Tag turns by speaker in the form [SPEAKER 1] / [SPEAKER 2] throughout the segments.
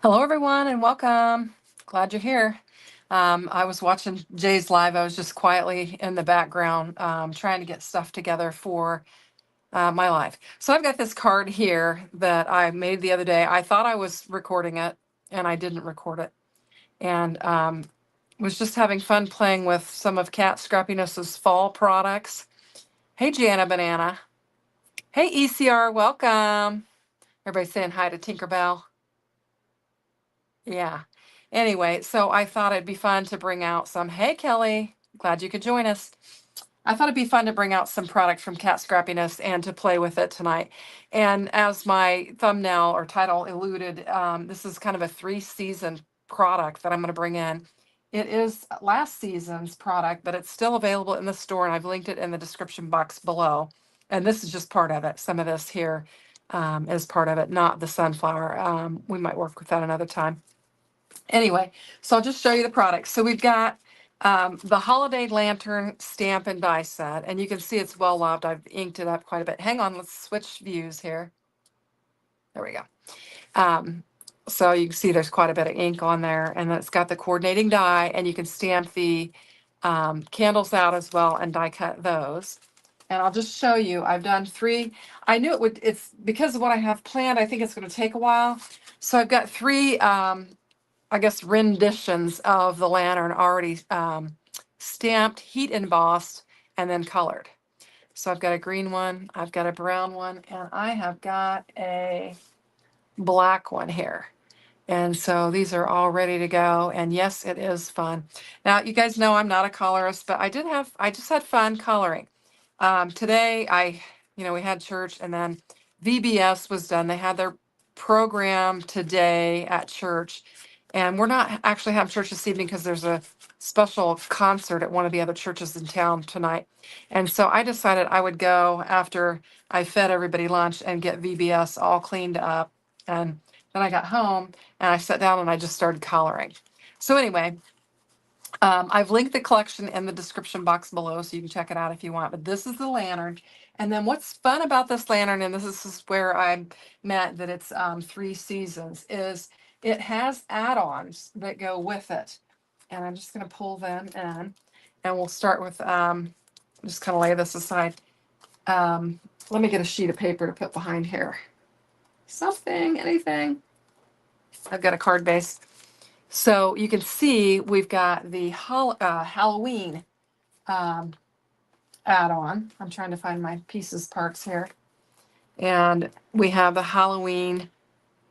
[SPEAKER 1] Hello, everyone, and welcome. Glad you're here. I was watching Jay's live. I was just quietly in the background trying to get stuff together for my live. So I've got this card here that I made the other day. I thought I was recording it, and I didn't record it. And was just having fun playing with some of Kat Scrappiness's fall products. Hey, Jana Banana. Hey, ECR, welcome. Everybody saying hi to Tinkerbell. Yeah. Anyway, so I thought it'd be fun to bring out some. Hey, Kelly, glad you could join us. I thought it'd be fun to bring out some product from Cat Scrappiness and to play with it tonight. And as my thumbnail or title alluded, this is kind of a 3-season product that I'm going to bring in. It is last season's product, but it's still available in the store, and I've linked it in the description box below. And this is just part of it. Some of this here is part of it, not the sunflower. We might work with that another time. Anyway, so I'll just show you the products. So we've got the Holiday Lantern stamp and die set, and you can see it's well loved. I've inked it up quite a bit. Hang on, let's switch views here. There we go. So you can see there's quite a bit of ink on there, and then it's got the coordinating die, and you can stamp the candles out as well and die cut those. And I'll just show you, I've done 3. I knew it would, it's because of what I have planned, I think it's going to take a while. So I've got 3 I guess, renditions of the lantern already stamped, heat embossed, and then colored. So I've got a green one, I've got a brown one, and I have got a black one here. And so these are all ready to go. And yes, it is fun. Now, you guys know I'm not a colorist, but I just had fun coloring. Today, we had church, and then VBS was done. They had their program today at church. And we're not actually having church this evening because there's a special concert at one of the other churches in town tonight. And so I decided I would go after I fed everybody lunch and get VBS all cleaned up. And then I got home and I sat down and I just started coloring. So anyway, I've linked the collection in the description box below so you can check it out if you want. But this is the lantern. And then what's fun about this lantern, and this is where I meant that it's 3 seasons, is it has add-ons that go with it. And I'm just going to pull them in. And we'll start with, just kind of lay this aside. Let me get a sheet of paper to put behind here. Something, anything. I've got a card base. So you can see we've got the Halloween add-on. I'm trying to find my pieces parts here. And we have the Halloween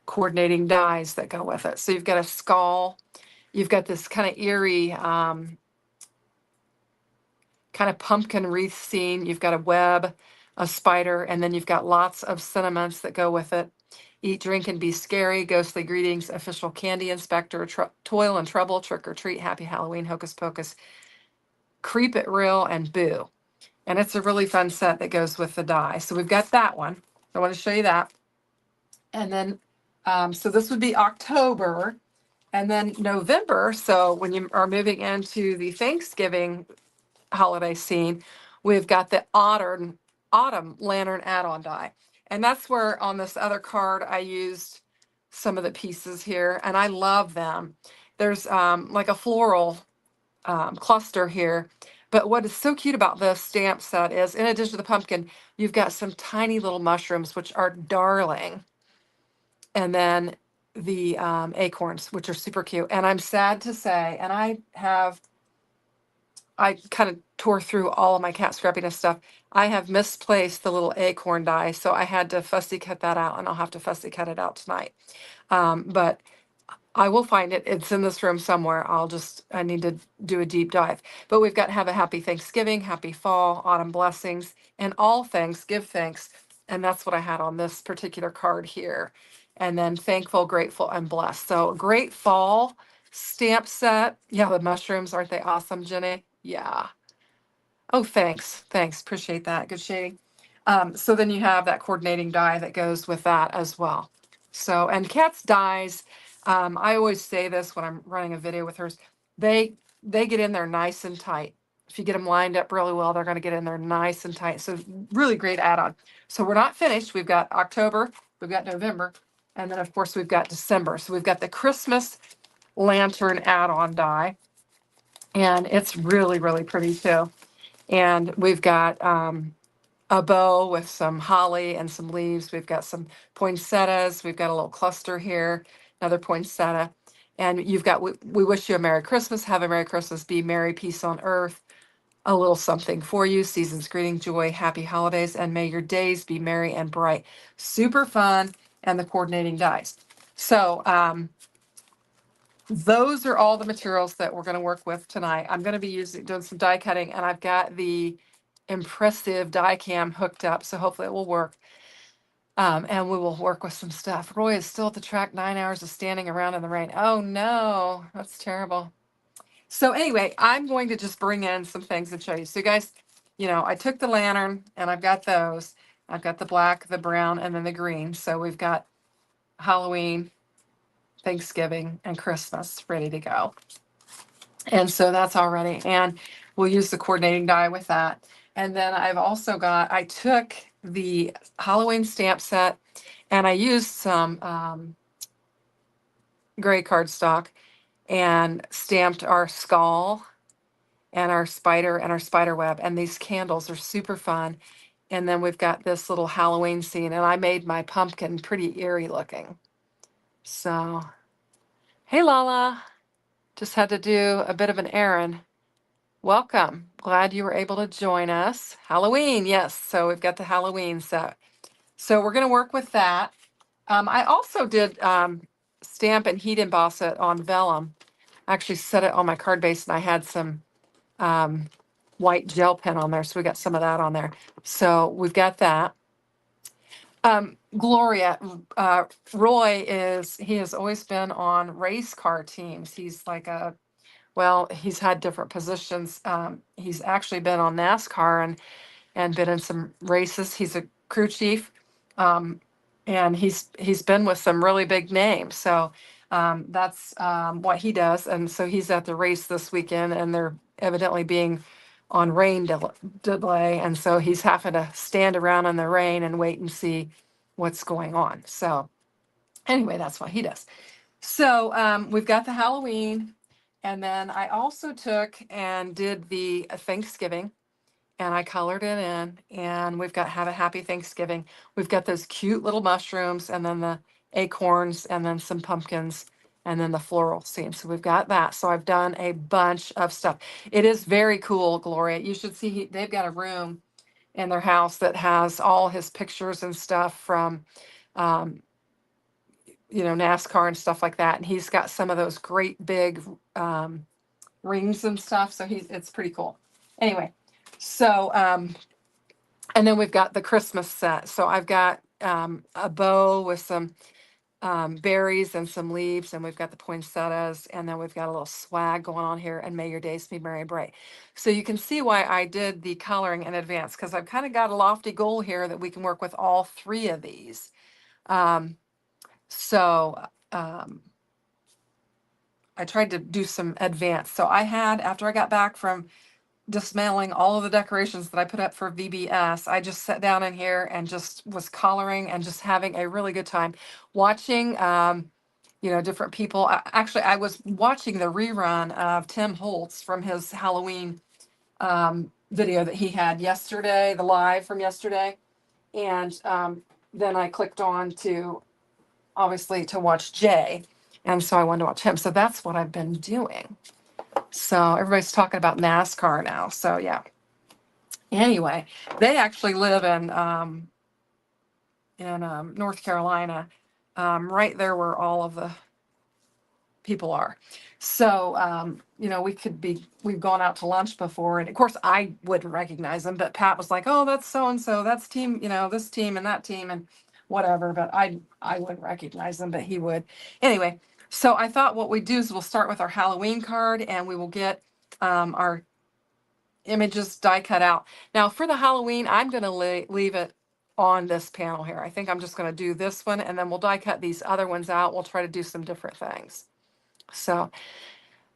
[SPEAKER 1] coordinating dies that go with it. So you've got a skull. You've got this kind of eerie kind of pumpkin wreath scene. You've got a web, a spider, and then you've got lots of sentiments that go with it. Eat, drink, and be scary. Ghostly greetings. Official candy inspector. Toil and trouble. Trick or treat. Happy Halloween. Hocus pocus. Creep it real, and boo. And it's a really fun set that goes with the die. So we've got that one. I want to show you that. And then, so this would be October. And then November. So when you are moving into the Thanksgiving holiday scene, we've got the autumn lantern add-on die. And that's where on this other card I used some of the pieces here, and I love them. There's like a floral cluster here. But what is so cute about this stamp set is, in addition to the pumpkin, you've got some tiny little mushrooms, which are darling. And then the acorns, which are super cute. And I'm sad to say, and I kind of tore through all of my Cat Scrappiness stuff. I have misplaced the little acorn die, so I had to fussy cut that out, and I'll have to fussy cut it out tonight. But I will find it. It's in this room somewhere. I need to do a deep dive. But we've got have a happy Thanksgiving, happy fall, autumn blessings, and all things, give thanks. And that's what I had on this particular card here. And then thankful, grateful, and blessed. So great fall stamp set. Yeah, the mushrooms, aren't they awesome, Jenny? Yeah. Oh, thanks. Thanks. Appreciate that. Good shading. So then you have that coordinating die that goes with that as well. So, and Kat's dies, I always say this when I'm running a video with hers, they get in there nice and tight. If you get them lined up really well, they're going to get in there nice and tight. So really great add-on. So we're not finished. We've got October, we've got November, and then of course we've got December. So we've got the Christmas lantern add-on die, and it's really, really pretty too. And we've got a bow with some holly and some leaves. We've got some poinsettias. We've got a little cluster here, another poinsettia. And you've got, we wish you a Merry Christmas. Have a Merry Christmas. Be merry, peace on earth. A little something for you. Season's greeting, joy, happy holidays, and may your days be merry and bright. Super fun. And the coordinating dies. So, those are all the materials that we're going to work with tonight. I'm going to be doing some die cutting, and I've got the impressive die cam hooked up, so hopefully it will work. And we will work with some stuff. Roy is still at the track, 9 hours of standing around in the rain. Oh no, that's terrible. So anyway, I'm going to just bring in some things and show you. So you guys, I took the lantern and I've got those. I've got the black, the brown, and then the green. So we've got Halloween, Thanksgiving, and Christmas ready to go. And so that's all ready. And we'll use the coordinating die with that. And then I've also I took the Halloween stamp set and I used some gray cardstock and stamped our skull and our spider web. And these candles are super fun. And then we've got this little Halloween scene, and I made my pumpkin pretty eerie looking. So, hey Lala, just had to do a bit of an errand. Welcome. Glad you were able to join us. Halloween, yes. So we've got the Halloween set. So we're going to work with that. I also did stamp and heat emboss it on vellum. I actually set it on my card base, and I had some white gel pen on there. So we got some of that on there. So we've got that. Gloria, Roy he has always been on race car teams. He's like he's had different positions. He's actually been on NASCAR and been in some races. He's a crew chief, and he's been with some really big names. So that's what he does. And so he's at the race this weekend, and they're evidently being on rain delay, and so he's having to stand around in the rain and wait and see what's going on. So anyway, that's what he does. So we've got the Halloween, and then I also took and did the Thanksgiving, and I colored it in, and we've got Have a Happy Thanksgiving. We've got those cute little mushrooms, and then the acorns, and then some pumpkins, and then the floral scene. So we've got that. So I've done a bunch of stuff. It is very cool, Gloria. You should see, they've got a room in their house that has all his pictures and stuff from, NASCAR and stuff like that. And he's got some of those great big rings and stuff. So it's pretty cool. Anyway, so, and then we've got the Christmas set. So I've got a bow with some berries and some leaves, and we've got the poinsettias, and then we've got a little swag going on here, and may your days be merry and bright. So you can see why I did the coloring in advance, because I've kind of got a lofty goal here that we can work with all three of these. I tried to do some advance. So after I got back from dismantling all of the decorations that I put up for VBS, I just sat down in here and just was coloring and just having a really good time watching, different people. Actually, I was watching the rerun of Tim Holtz from his Halloween video that he had yesterday, the live from yesterday. And then I clicked on obviously to watch Jay. And so I wanted to watch him. So that's what I've been doing. So everybody's talking about NASCAR now. So yeah. Anyway, they actually live in North Carolina, right there where all of the people are. So, you know, we've gone out to lunch before, and of course I wouldn't recognize them, but Pat was like, oh, that's so and so, that's team, you know, this team and that team and whatever. But I wouldn't recognize them, but he would. Anyway, so I thought what we do is we'll start with our Halloween card, and we will get our images die cut out. Now for the Halloween, I'm going to leave it on this panel here. I think I'm just going to do this one, and then we'll die cut these other ones out. We'll try to do some different things. So,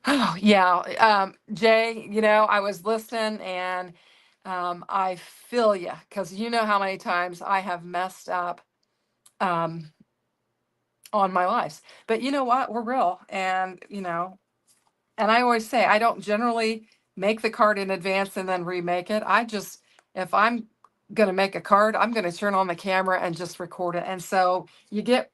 [SPEAKER 1] oh yeah, Jay, you know, I was listening, and I feel you, because you know how many times I have messed up um, on my lives. But you know what? We're real, and you know, and I always say I don't generally make the card in advance and then remake it. I just, if I'm going to make a card, I'm going to turn on the camera and just record it. And so you get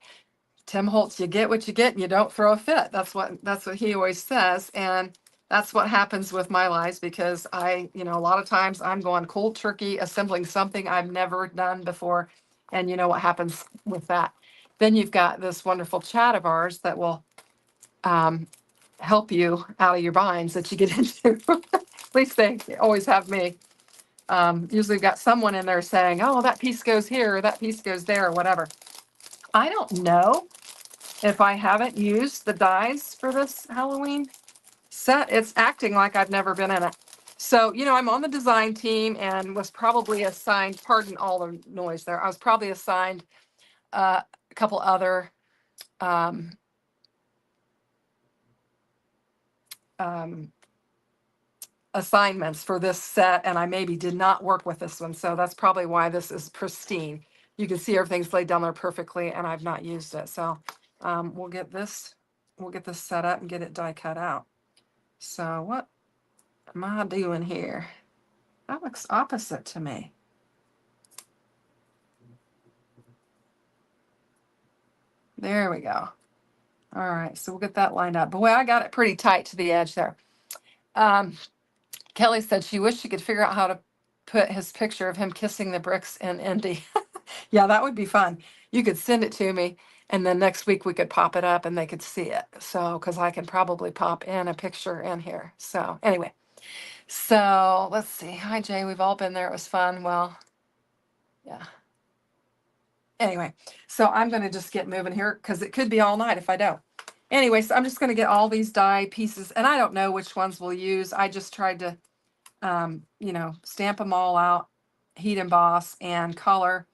[SPEAKER 1] Tim Holtz, you get what you get, and you don't throw a fit. That's what he always says. And that's what happens with my lives, because you know, a lot of times I'm going cold turkey assembling something I've never done before. And you know what happens with that. Then you've got this wonderful chat of ours that will help you out of your binds that you get into. At least they always have me. Usually got someone in there saying, oh, that piece goes here, or that piece goes there, or whatever. I don't know if I haven't used the dies for this Halloween set. It's acting like I've never been in it. So, you know, I'm on the design team and was probably assigned, pardon all the noise there, I was probably assigned a couple other um, um, assignments for this set, and I maybe did not work with this one. So that's probably why this is pristine. You can see everything's laid down there perfectly, and I've not used it. So we'll get this set up and get it die cut out. So what am I doing here? That looks opposite to me. There we go. All right, so we'll get that lined up. Boy, I got it pretty tight to the edge there. Kelly said she wished she could figure out how to put his picture of him kissing the bricks in Indy. Yeah, that would be fun. You could send it to me, and then next week we could pop it up and they could see it. So, because I can probably pop in a picture in here. So, anyway, so let's see. Hi, Jay. We've all been there. It was fun. Well, yeah. Anyway, so I'm going to just get moving here because it could be all night if I don't. Anyway, so I'm just going to get all these die pieces, and I don't know which ones we'll use. I just tried to, you know, stamp them all out, heat emboss, and color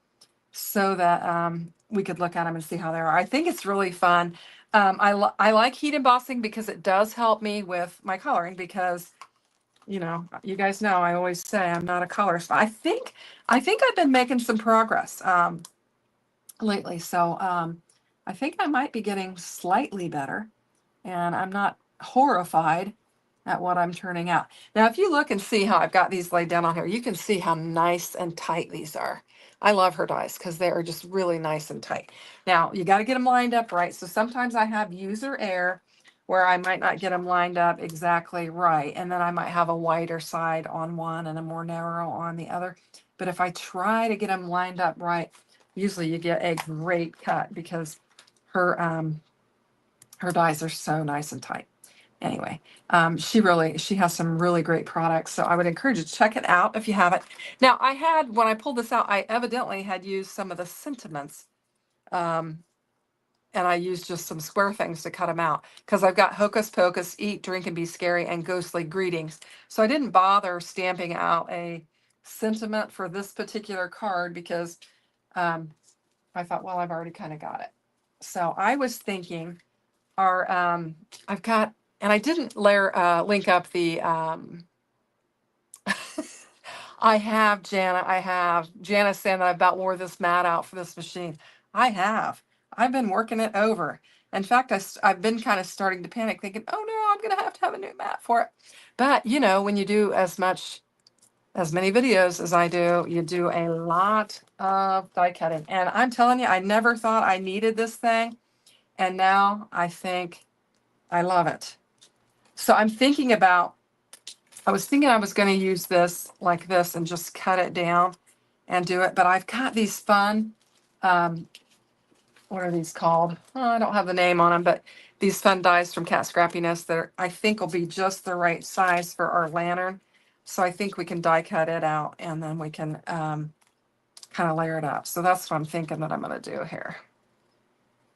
[SPEAKER 1] so that we could look at them and see how they are. I think it's really fun. I like heat embossing because it does help me with my coloring, because, you know, you guys know I always say I'm not a colorist. I think I've been making some progress lately. So I think I might be getting slightly better, and I'm not horrified at what I'm turning out. Now, if you look and see how I've got these laid down on here, you can see how nice and tight these are. I love her dies because they are just really nice and tight. Now, you got to get them lined up right. So sometimes I have user error where I might not get them lined up exactly right. And then I might have a wider side on one and a more narrow on the other. But if I try to get them lined up right, usually you get a great cut, because her dies are so nice and tight. Anyway, she has some really great products, so I would encourage you to check it out if you haven't. Now, when I pulled this out, I evidently had used some of the sentiments, and I used just some square things to cut them out, because I've got Hocus Pocus, Eat, Drink, and Be Scary, and Ghostly Greetings. So I didn't bother stamping out a sentiment for this particular card, because I thought, well, I've already kind of got it. So I was thinking I've got, and I didn't link up the, I have Jana saying that I about wore this mat out for this machine. I've been working it over. In fact, I've been kind of starting to panic, thinking, oh no, I'm going to have a new mat for it. But you know, when you do as many videos as I do, you do a lot of die cutting. And I'm telling you, I never thought I needed this thing. And now I think I love it. So I was thinking I was going to use this like this and just cut it down and do it. But I've got these fun, what are these called? Oh, I don't have the name on them, but these fun dies from Kat Scrappiness that I think will be just the right size for our lantern. So I think we can die cut it out and then we can kind of layer it up. So that's what I'm thinking that I'm going to do here.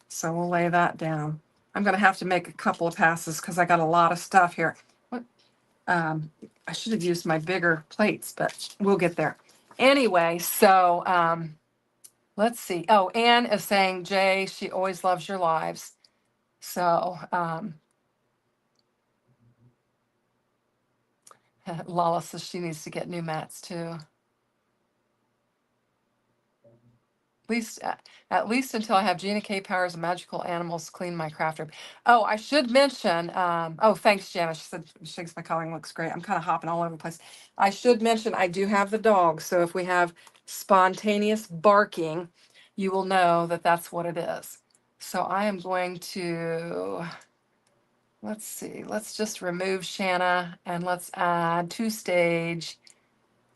[SPEAKER 1] So we'll lay that down. I'm going to have to make a couple of passes because I got a lot of stuff here. What? I should have used my bigger plates, but we'll get there. Anyway, so let's see. Oh, Anne is saying, Jay, she always loves your lives. So Lala says she needs to get new mats too. At least until I have Gina K. Powers and Magical Animals clean my craft room. Oh, I should mention, oh, thanks, Jana. She said she thinks my coloring looks great. I'm kind of hopping all over the place. I should mention I do have the dog. So if we have spontaneous barking, you will know that that's what it is. So I am going to, let's see, let's just remove Shanna and let's add to stage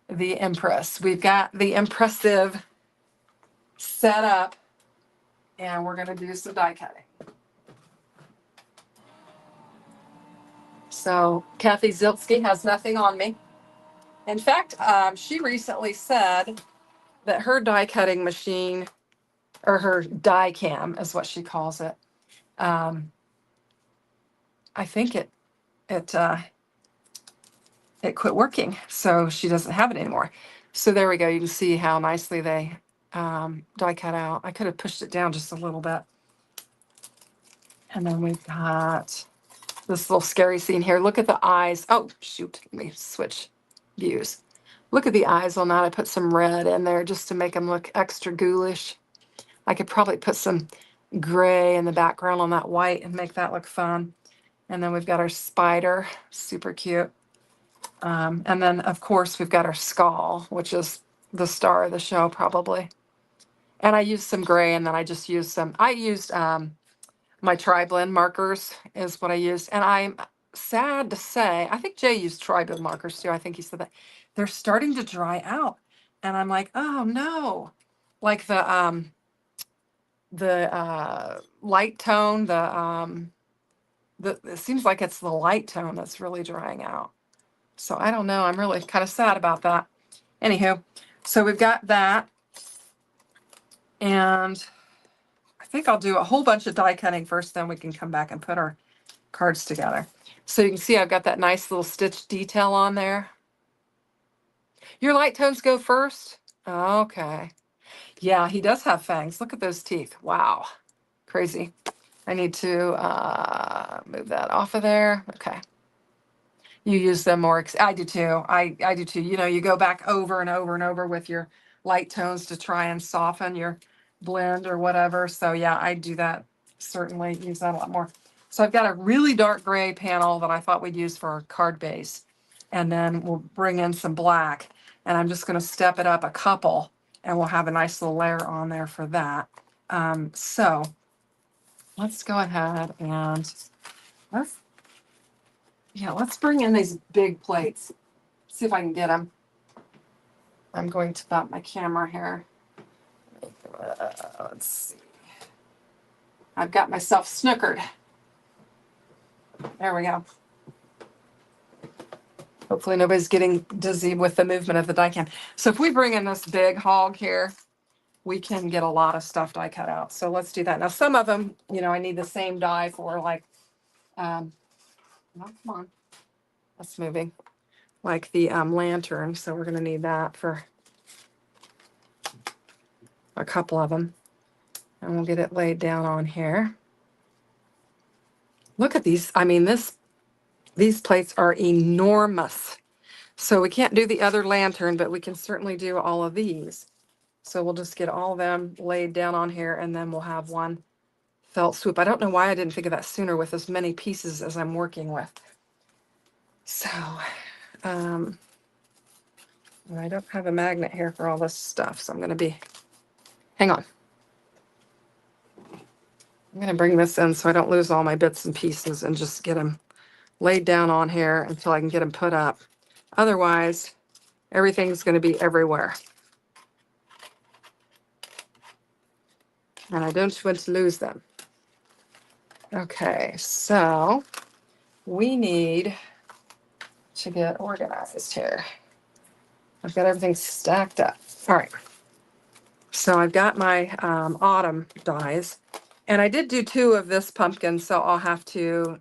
[SPEAKER 1] the Empress. We've got the impressive set up and we're going to do some die cutting. So Kathy Zilsky has nothing on me. In fact, she recently said that her die cutting machine, or her die cam is what she calls it, I think it quit working, so she doesn't have it anymore. So there we go. You can see how nicely they die cut out. I could have pushed it down just a little bit. And then we've got this little scary scene here. Look at the eyes. Oh, shoot. Let me switch views. Look at the eyes on that. I put some red in there just to make them look extra ghoulish. I could probably put some gray in the background on that white and make that look fun. And then we've got our spider, super cute. And then, of course, we've got our skull, which is the star of the show, probably. And I used some gray, and then I just used I used my tri-blend markers is what I used. And I'm sad to say, I think Jay used tri-blend markers too. I think he said that they're starting to dry out. And I'm like, oh no. Like the light tone, it seems like it's the light tone that's really drying out. So I don't know. I'm really kind of sad about that. Anywho, so we've got that. And I think I'll do a whole bunch of die cutting first, then we can come back and put our cards together. So you can see I've got that nice little stitch detail on there. Your light tones go first? Okay. Yeah, he does have fangs. Look at those teeth. Wow. Crazy. I need to move that off of there. Okay. You use them more. I do too. I do too. You know, you go back over and over and over with your light tones to try and soften your blend or whatever. So yeah, I do that. Certainly use that a lot more. So I've got a really dark gray panel that I thought we'd use for our card base. And then we'll bring in some black. And I'm just going to step it up a couple. And we'll have a nice little layer on there for that. So let's go ahead and let's bring in these big plates. See if I can get them. I'm going to stop my camera here. Let's see. I've got myself snookered. There we go. Hopefully nobody's getting dizzy with the movement of the die cam. So if we bring in this big hog here, we can get a lot of stuff die cut out. So let's do that. Now some of them, I need the same die for like, come on, that's moving. Like the lantern. So we're going to need that for a couple of them. And we'll get it laid down on here. Look at these. I mean, these plates are enormous. So we can't do the other lantern, but we can certainly do all of these. So we'll just get all of them laid down on here, and then we'll have one felt swoop. I don't know why I didn't think of that sooner with as many pieces as I'm working with. So, and I don't have a magnet here for all this stuff, so I'm going to be, hang on. I'm going to bring this in so I don't lose all my bits and pieces and just get them laid down on here until I can get them put up. Otherwise, everything's going to be everywhere. And I don't want to lose them. Okay, so we need to get organized here. I've got everything stacked up. All right. So I've got my autumn dies, and I did do 2 of this pumpkin, so I'll have to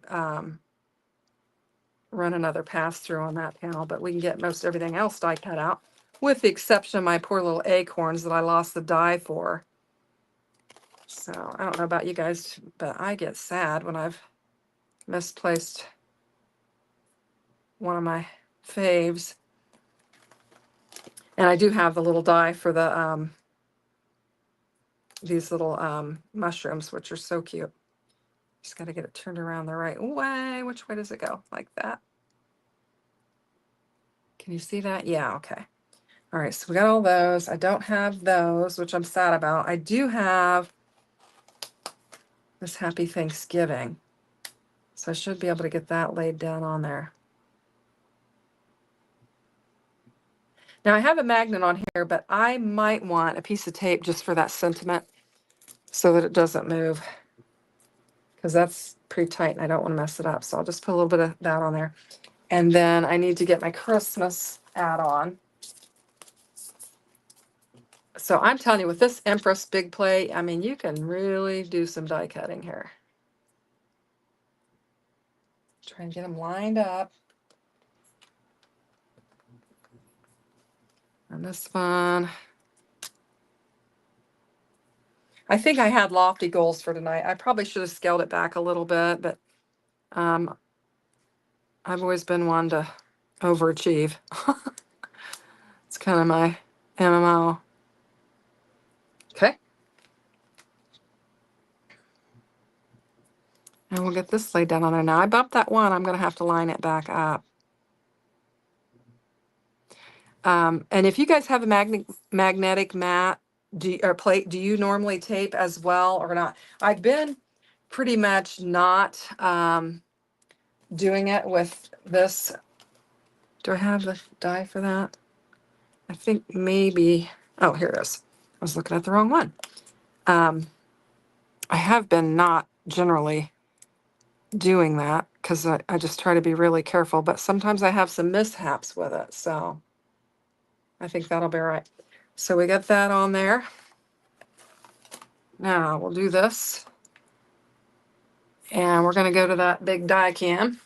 [SPEAKER 1] run another pass through on that panel, but we can get most everything else die cut out, with the exception of my poor little acorns that I lost the die for. So I don't know about you guys, but I get sad when I've misplaced one of my faves. And I do have the little die for the these little mushrooms, which are so cute. Just got to get it turned around the right way. Which way does it go? Like that. Can you see that? Yeah, okay. All right, so we got all those. I don't have those, which I'm sad about. I do have this Happy Thanksgiving. So I should be able to get that laid down on there. Now I have a magnet on here, but I might want a piece of tape just for that sentiment so that it doesn't move, because that's pretty tight and I don't want to mess it up. So I'll just put a little bit of that on there. And then I need to get my Christmas add-on. So I'm telling you, with this Empress big plate, I mean, you can really do some die cutting here. Try and get them lined up. And this one, I think I had lofty goals for tonight. I probably should have scaled it back a little bit, but I've always been one to overachieve. It's kind of my MMO. Okay. And we'll get this laid down on there. Now I bumped that one. I'm going to have to line it back up. And if you guys have a magnetic mat or plate, do you normally tape as well or not? I've been pretty much not doing it with this. Do I have the die for that? I think maybe, oh, here it is. I was looking at the wrong one. I have been not generally doing that because I just try to be really careful, but sometimes I have some mishaps with it. So I think that'll be all right. So we got that on there. Now we'll do this. And we're going to go to that big die cam.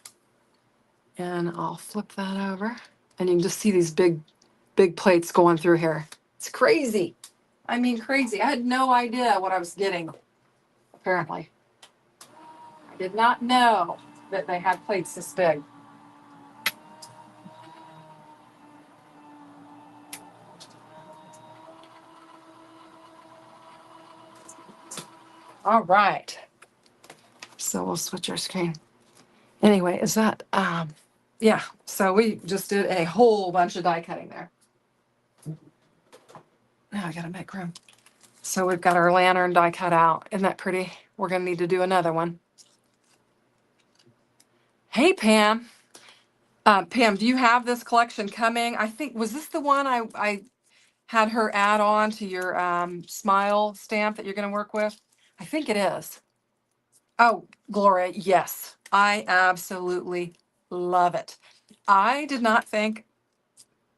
[SPEAKER 1] And I'll flip that over. And you can just see these big plates going through here. It's crazy. I mean, crazy. I had no idea what I was getting, apparently. I did not know that they had plates this big. All right. So we'll switch our screen. Anyway, is that, yeah. So we just did a whole bunch of die cutting there. Now I gotta make room. So we've got our lantern die cut out. Isn't that pretty? We're gonna need to do another one. Hey, Pam. Pam, do you have this collection coming? I think, was this the one I had her add on to your smile stamp that you're gonna work with? I think it is. Oh, Gloria, yes. I absolutely love it. I did not think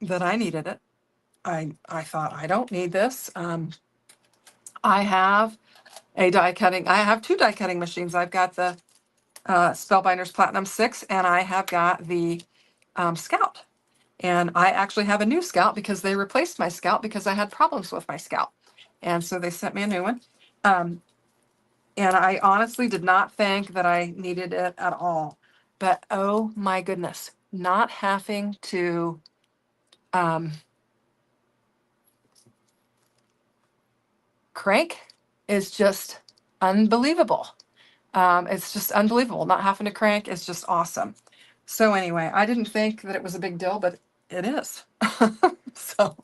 [SPEAKER 1] that I needed it. I thought I don't need this. I have a die cutting. I have 2 die cutting machines. I've got the Spellbinders Platinum 6 and I have got the Scout. And I actually have a new Scout because they replaced my Scout because I had problems with my Scout. And so they sent me a new one. And I honestly did not think that I needed it at all. But oh my goodness, not having to crank is just unbelievable. It's just unbelievable. Not having to crank is just awesome. So anyway, I didn't think that it was a big deal, but it is. So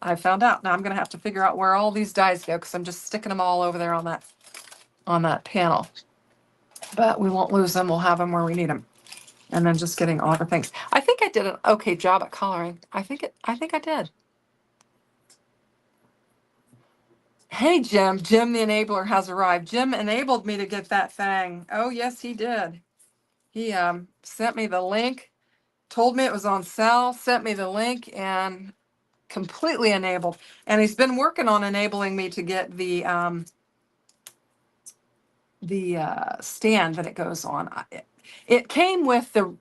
[SPEAKER 1] I found out. Now I'm going to have to figure out where all these dies go because I'm just sticking them all over there on that panel. But we won't lose them. We'll have them where we need them. And then just getting all the things. I think I did an okay job at coloring. I think I did. Hey, Jim. Jim the Enabler has arrived. Jim enabled me to get that thing. Oh, yes, he did. He sent me the link, told me it was on sale, sent me the link, and completely enabled. And he's been working on enabling me to get the stand that it goes on. It came with the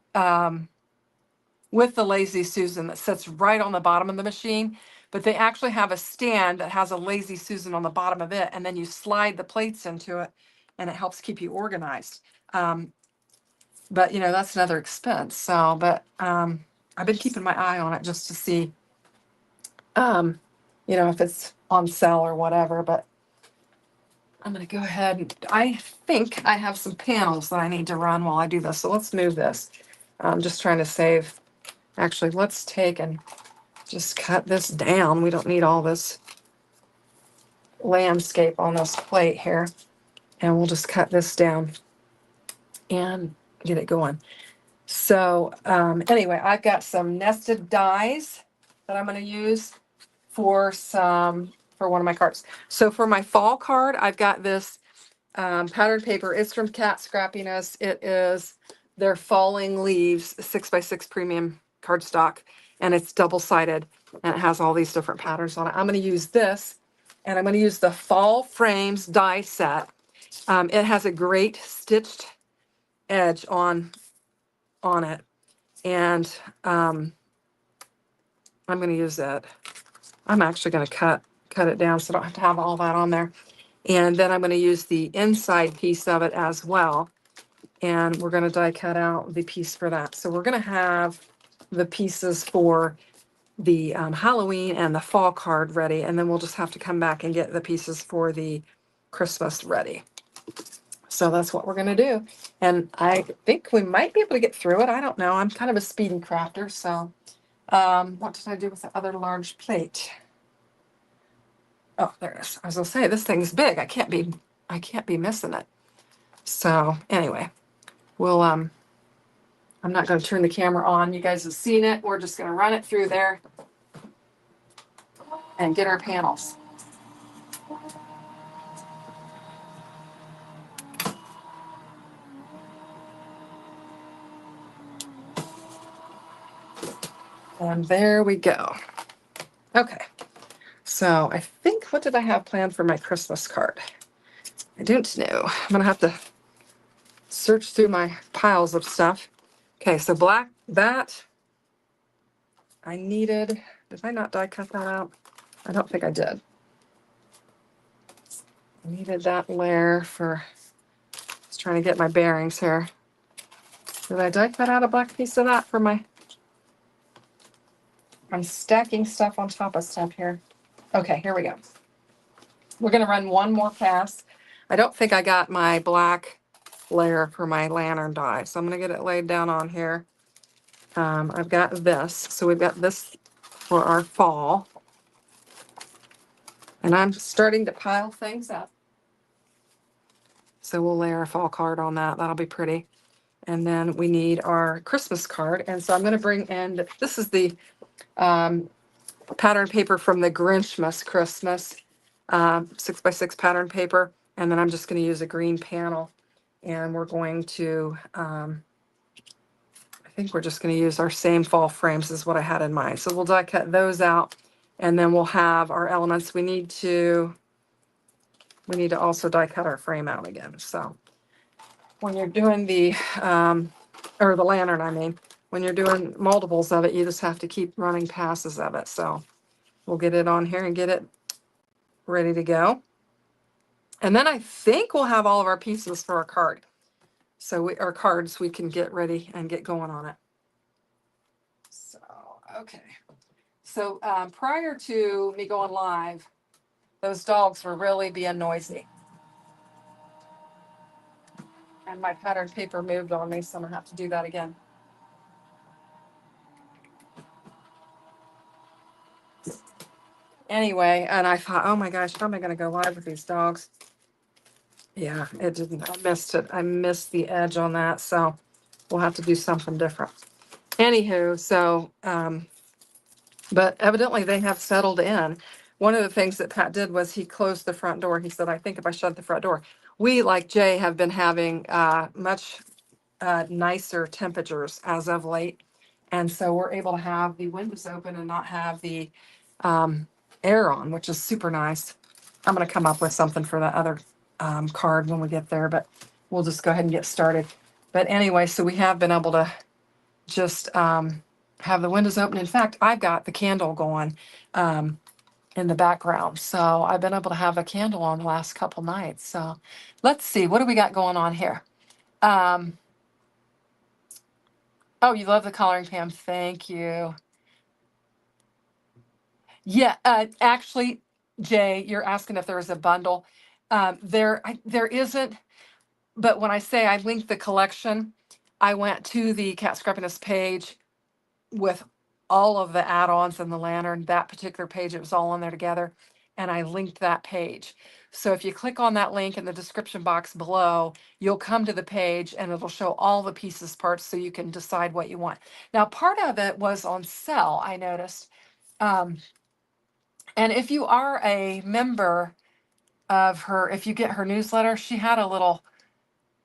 [SPEAKER 1] Lazy Susan that sits right on the bottom of the machine, but they actually have a stand that has a Lazy Susan on the bottom of it, and then you slide the plates into it, and it helps keep you organized. But you know, that's another expense. So, but I've been keeping my eye on it just to see, you know, if it's on sale or whatever. But I'm going to go ahead and I think I have some panels that I need to run while I do this. So let's move this. I'm just trying to save. Actually, let's take and just cut this down. We don't need all this landscape on this plate here. And we'll just cut this down and get it going. So anyway, I've got some nested dies that I'm going to use for one of my cards. So for my fall card, I've got this pattern paper. It's from Kat Scrappiness. It is their Falling Leaves 6x6 premium cardstock, and it's double-sided, and it has all these different patterns on it. I'm going to use this, and I'm going to use the Fall Frames die set. It has a great stitched edge on it, and I'm going to use that. I'm actually going to cut it down so I don't have to have all that on there. And then I'm going to use the inside piece of it as well. And we're going to die cut out the piece for that. So we're going to have the pieces for the Halloween and the fall card ready. And then we'll just have to come back and get the pieces for the Christmas ready. So that's what we're going to do. And I think we might be able to get through it. I don't know. I'm kind of a speedy crafter. So what did I do with the other large plate? Oh, there it is. I was gonna say this thing's big. I can't be missing it. So anyway, we'll I'm not gonna turn the camera on. You guys have seen it. We're just gonna run it through there and get our panels. And there we go. Okay. So I think, what did I have planned for my Christmas card? I don't know. I'm gonna have to search through my piles of stuff. Okay, so black, that I needed. Did I not die cut that out? I don't think I did. I needed that layer for, just trying to get my bearings here. Did I die cut out a black piece of that for my, I'm stacking stuff on top of stuff here. Okay, here we go. We're gonna run one more pass. I don't think I got my black layer for my lantern die, so I'm gonna get it laid down on here. I've got this, so we've got this for our fall. And I'm starting to pile things up. So we'll lay our fall card on that. That'll be pretty. And then we need our Christmas card. And so I'm going to bring in, this is the pattern paper from the Grinchmas Christmas 6x6 pattern paper. And then I'm just going to use a green panel. And we're going to, I think we're just going to use our same fall frames as what I had in mind. So we'll die cut those out. And then we'll have our elements. We need to also die cut our frame out again. So when you're doing the, or the lantern, I mean, when you're doing multiples of it, you just have to keep running passes of it. So we'll get it on here and get it ready to go. And then I think we'll have all of our pieces for our card. So our cards, we can get ready and get going on it. So, okay. So prior to me going live, those dogs were really being noisy. And my pattern paper moved on me, so I'm gonna have to do that again. Anyway, and I thought, oh my gosh, how am I gonna go live with these dogs? Yeah, it didn't. I missed it. I missed the edge on that, so we'll have to do something different. Anywho, so but evidently they have settled in. one of the things that Pat did was he closed the front door. He said, I think if I shut the front door, we, like Jay, have been having much nicer temperatures as of late. And so we're able to have the windows open and not have the air on, which is super nice. I'm going to come up with something for that other card when we get there, but we'll just go ahead and get started. But anyway, so we have been able to just have the windows open. In fact, I've got the candle going in the background. So I've been able to have a candle on the last couple nights. So let's see, what do we got going on here? Oh, you love the coloring, Pam. Thank you. Yeah, actually, Jay, you're asking if there is a bundle. There isn't, but when I say I linked the collection, I went to the Kat Scrappiness page with all of the add-ons and the lantern, that particular page, it was all on there together, and I linked that page. So if you click on that link in the description box below, you'll come to the page and it'll show all the pieces, parts, so you can decide what you want. Now, part of it was on sale, I noticed. And if you are a member of her, if you get her newsletter, she had a little,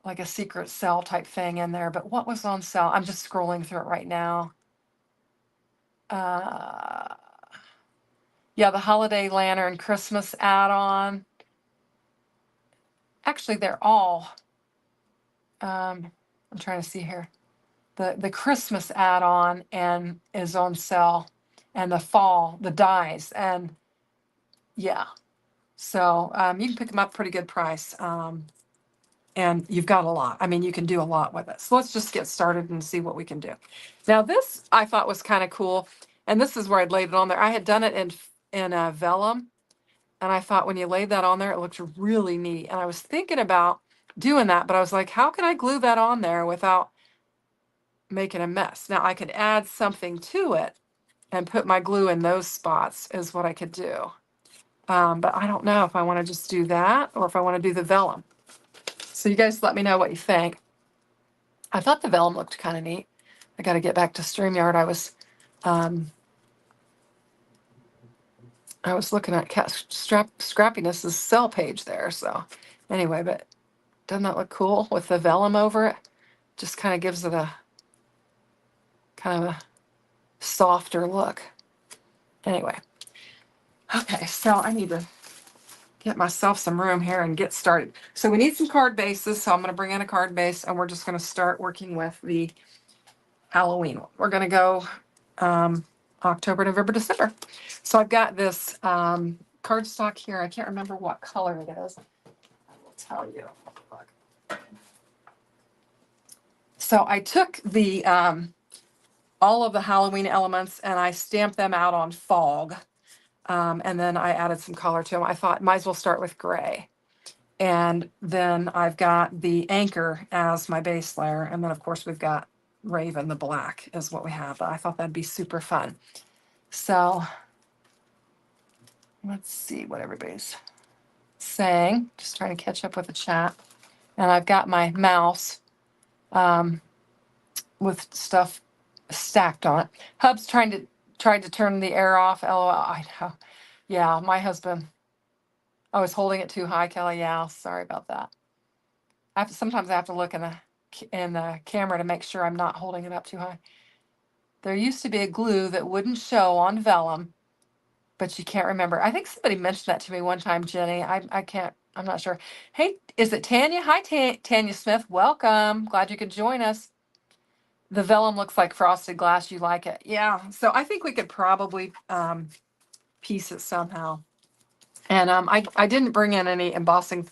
[SPEAKER 1] like a secret sale type thing in there. But what was on sale? I'm just scrolling through it right now. Yeah, the holiday lantern Christmas add-on. Actually, they're all, I'm trying to see here. The Christmas add-on and is on sale, and the fall, the dies, and yeah. So you can pick them up pretty good price. And you've got a lot. I mean, you can do a lot with it. So let's just get started and see what we can do. Now, this I thought was kind of cool, and this is where I'd laid it on there. I had done it in vellum, and I thought when you laid that on there, it looked really neat. And I was thinking about doing that, but I was like, how can I glue that on there without making a mess? Now, I could add something to it and put my glue in those spots is what I could do. But I don't know if I want to just do that or if I want to do the vellum. So you guys let me know what you think. I thought the vellum looked kind of neat. I got to get back to StreamYard. I was looking at Kat Scrappiness's sell page there. So anyway, but doesn't that look cool with the vellum over it? Just kind of gives it a kind of a softer look. Anyway. Okay, so I need to get myself some room here and get started. So we need some card bases. So I'm going to bring in a card base and we're just going to start working with the Halloween one. We're going to go October, November, December. So I've got this cardstock here. I can't remember what color it is. I will tell you. So I took the all of the Halloween elements and I stamped them out on fog. And then I added some color to them. I thought might as well start with gray. And then I've got the anchor as my base layer. And then of course we've got Raven, the black is what we have. I thought that'd be super fun. So let's see what everybody's saying. Just trying to catch up with the chat. And I've got my mouse with stuff stacked on it. Hub's tried to turn the air off. LOL. I know. Yeah, my husband. I was holding it too high, Kelly. Yeah, sorry about that. Sometimes I have to look in the camera to make sure I'm not holding it up too high. There used to be a glue that wouldn't show on vellum, but you can't remember. I think somebody mentioned that to me one time, Jenny. I'm not sure. Hey, is it Tanya? Hi, Tanya Smith. Welcome. Glad you could join us. The vellum looks like frosted glass. You like it? Yeah. So I think we could probably piece it somehow. And I didn't bring in any embossing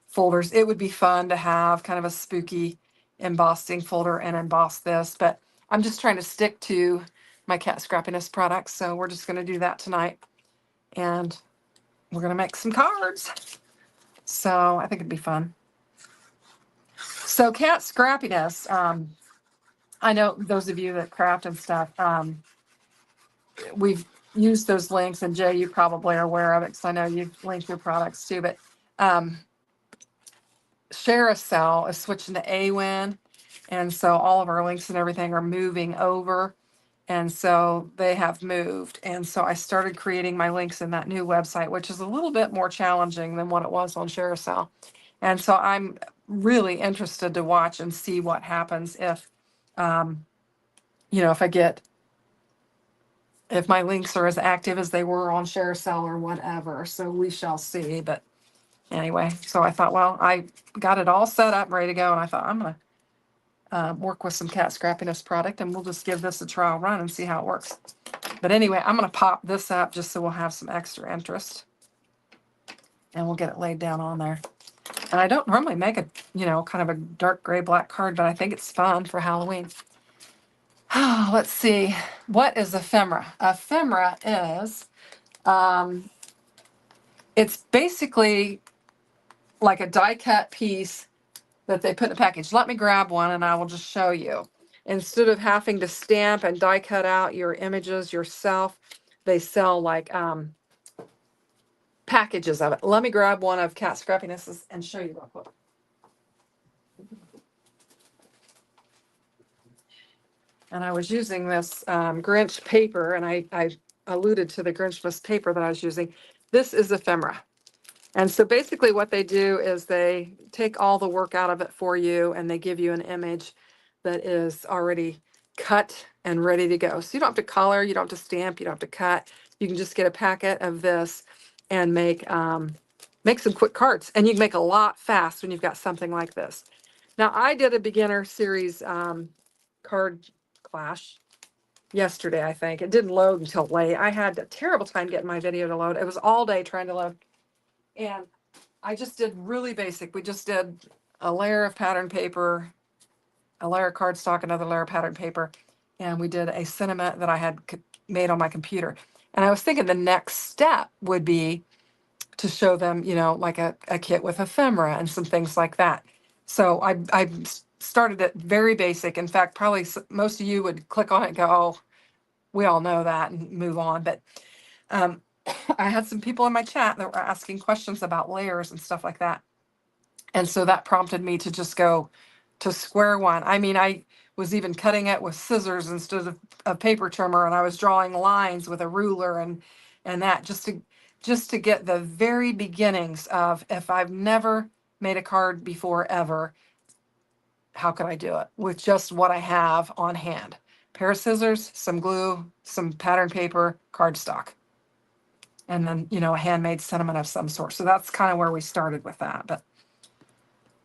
[SPEAKER 1] folders. It would be fun to have kind of a spooky embossing folder and emboss this, but I'm just trying to stick to my Kat Scrappiness products. So we're just going to do that tonight. And we're going to make some cards. So I think it'd be fun. So Kat Scrappiness, I know those of you that craft and stuff, we've used those links, and Jay, you probably are aware of it because I know you've linked your products too, but Sharacell is switching to AWIN, and so all of our links and everything are moving over. And so they have moved. And so I started creating my links in that new website, which is a little bit more challenging than what it was on Carousel. And so I'm really interested to watch and see what happens if, if I get, if my links are as active as they were on Carousel or whatever. So we shall see. But anyway, so I thought, well, I got it all set up, ready to go. And I thought, I'm going to work with some Kat Scrappiness product, and we'll just give this a trial run and see how it works. But anyway, I'm going to pop this up just so we'll have some extra interest, and we'll get it laid down on there. And I don't normally make a, kind of a dark gray black card, but I think it's fun for Halloween. Let's see. What is ephemera? Ephemera is, it's basically like a die cut piece that they put in a package. Let me grab one and I will just show you. Instead of having to stamp and die cut out your images yourself, they sell like packages of it. Let me grab one of Kat Scrappiness's and show you real quick. And I was using this Grinch paper, and I alluded to the Grinchmas paper that I was using. This is ephemera. And so basically what they do is they take all the work out of it for you, and they give you an image that is already cut and ready to go. So you don't have to color, you don't have to stamp, you don't have to cut. You can just get a packet of this and make some quick cards. And you can make a lot fast when you've got something like this. Now I did a beginner series card clash yesterday, I think. It didn't load until late. I had a terrible time getting my video to load. It was all day trying to load. And I just did really basic. We just did a layer of pattern paper, a layer of cardstock, another layer of pattern paper, and we did a sentiment that I had made on my computer. And I was thinking the next step would be to show them, like a kit with ephemera and some things like that. So I started it very basic. In fact, probably most of you would click on it and go, oh, we all know that, and move on. But I had some people in my chat that were asking questions about layers and stuff like that. And so that prompted me to just go to square one. I mean, I was even cutting it with scissors instead of a paper trimmer, and I was drawing lines with a ruler and that just to get the very beginnings of, if I've never made a card before ever, how could I do it with just what I have on hand? Pair of scissors, some glue, some pattern paper, cardstock, and then, a handmade sentiment of some sort. So that's kind of where we started with that. But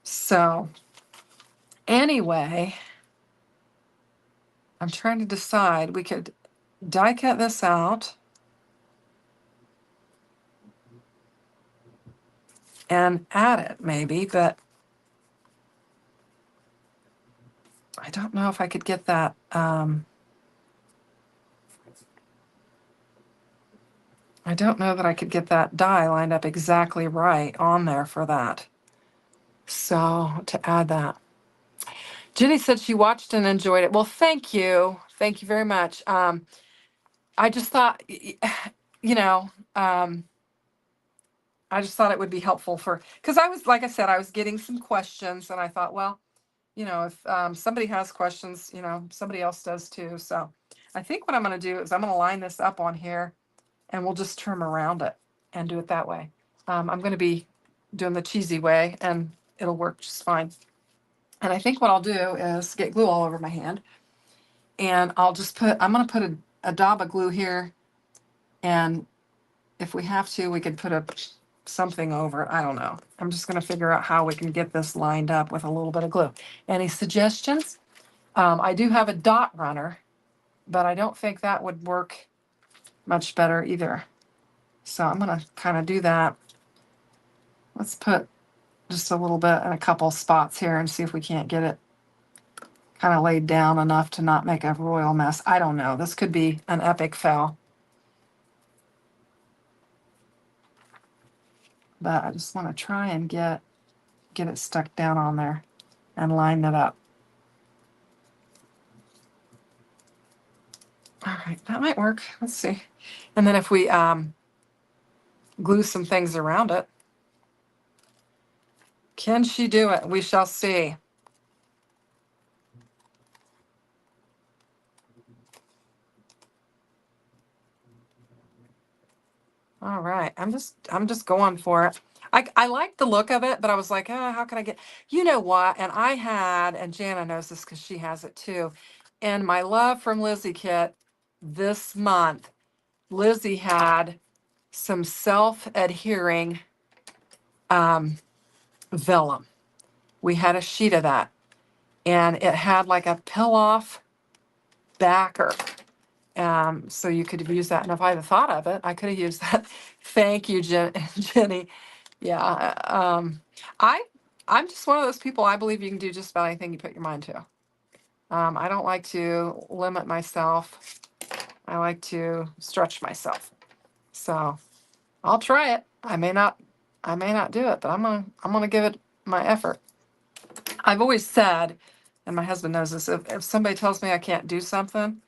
[SPEAKER 1] so anyway, I'm trying to decide. We could die cut this out and add it maybe, but I don't know if I could get that. I don't know that I could get that die lined up exactly right on there for that. So to add that. Jenny said she watched and enjoyed it. Well, thank you. Thank you very much. I just thought, I just thought it would be helpful because I was, like I said, I was getting some questions, and I thought, well, if somebody has questions, somebody else does too. So I think what I'm going to do is I'm going to line this up on here, and we'll just trim around it and do it that way. I'm going to be doing the cheesy way, and it'll work just fine. And I think what I'll do is get glue all over my hand, and I'm going to put a dab of glue here, and if we have to, we could put something over it. I don't know. I'm just going to figure out how we can get this lined up with a little bit of glue. Any suggestions? I do have a dot runner, but I don't think that would work much better either. So I'm going to kind of do that. Let's put just a little bit in a couple spots here and see if we can't get it kind of laid down enough to not make a royal mess. I don't know. This could be an epic fail. But I just want to try and get it stuck down on there and line that up. All right, that might work. Let's see. And then if we glue some things around it, can she do it? We shall see. All right. I'm just going for it. I like the look of it, but I was like, oh, how can I get, you know what? And I had, and Jana knows this because she has it too. And my love from Lizzie Kit this month, Lizzie had some self-adhering vellum. We had a sheet of that, and it had like a pill-off backer. So you could have used that. And if I had thought of it, I could have used that. Thank you, Jenny. Yeah. I, I'm just one of those people, I believe you can do just about anything you put your mind to. I don't like to limit myself. I like to stretch myself. So I'll try it. I may not do it, but I'm gonna give it my effort. I've always said, and my husband knows this, if somebody tells me I can't do something,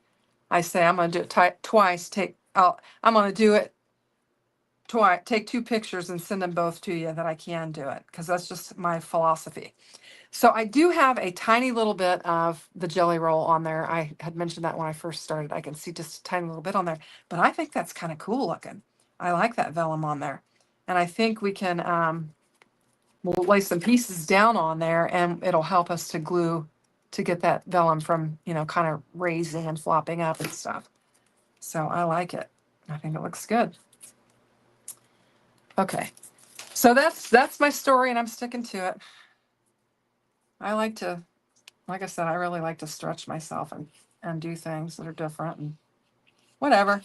[SPEAKER 1] I say I'm gonna do it twice. I'm gonna do it twice. Take two pictures and send them both to you that I can do it, because that's just my philosophy. So I do have a tiny little bit of the jelly roll on there. I had mentioned that when I first started. I can see just a tiny little bit on there, but I think that's kind of cool looking. I like that vellum on there, and I think we can we'll lay some pieces down on there, and it'll help us to glue to get that vellum from kind of raising and flopping up and stuff. So I like it. I think it looks good. Okay, so that's my story, and I'm sticking to it. I like to, like I said, I really like to stretch myself and do things that are different and whatever.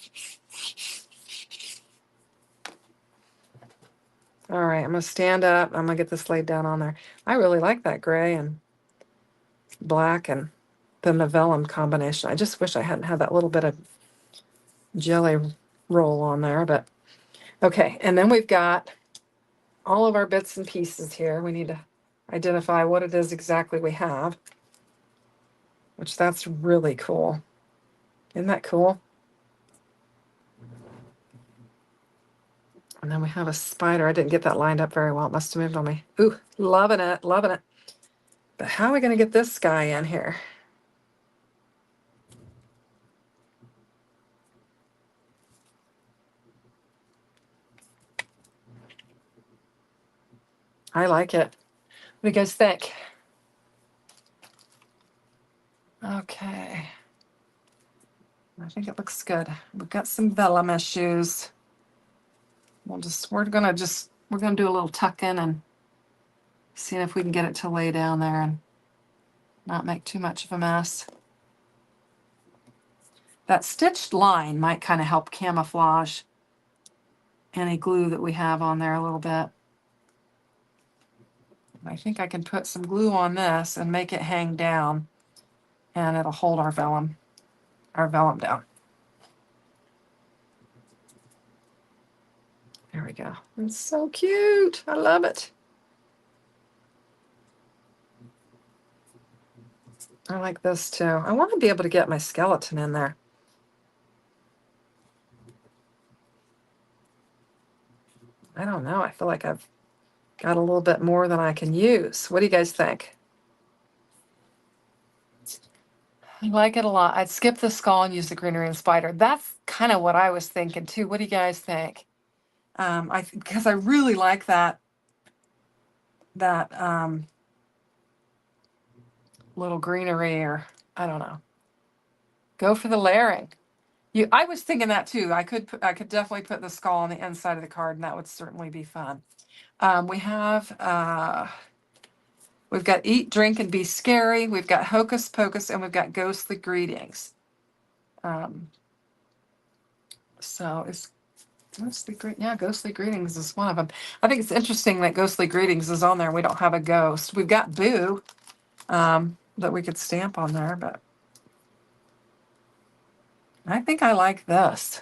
[SPEAKER 1] All right, I'm gonna stand up. I'm gonna get this laid down on there. I really like that gray and black and the vellum combination. I just wish I hadn't had that little bit of jelly roll on there, but okay. And then we've got all of our bits and pieces here. We need to identify what it is exactly we have, which that's really cool. Isn't that cool? And then we have a spider. I didn't get that lined up very well. It must have moved on me. Ooh, loving it, loving it. But how are we going to get this guy in here? I like it. What do you guys think? Okay. I think it looks good. We've got some vellum issues. We're gonna do a little tuck in and see if we can get it to lay down there and not make too much of a mess. That stitched line might kind of help camouflage any glue that we have on there a little bit. I think I can put some glue on this and make it hang down, and it'll hold our vellum down. There we go. It's so cute. I love it. I like this too. I want to be able to get my skeleton in there. I don't know. I feel like I've got a little bit more than I can use. What do you guys think? I like it a lot. I'd skip the skull and use the greenery and spider. That's kind of what I was thinking too. What do you guys think? Because I really like that little greenery, or I don't know. Go for the layering. I was thinking that too. I could definitely put the skull on the inside of the card, and that would certainly be fun. We've got Eat, Drink, and Be Scary. We've got Hocus Pocus, and we've got Ghostly Greetings. So it's Ghostly Greetings is one of them. I think it's interesting that Ghostly Greetings is on there. We don't have a ghost. We've got Boo that we could stamp on there, but I think I like this.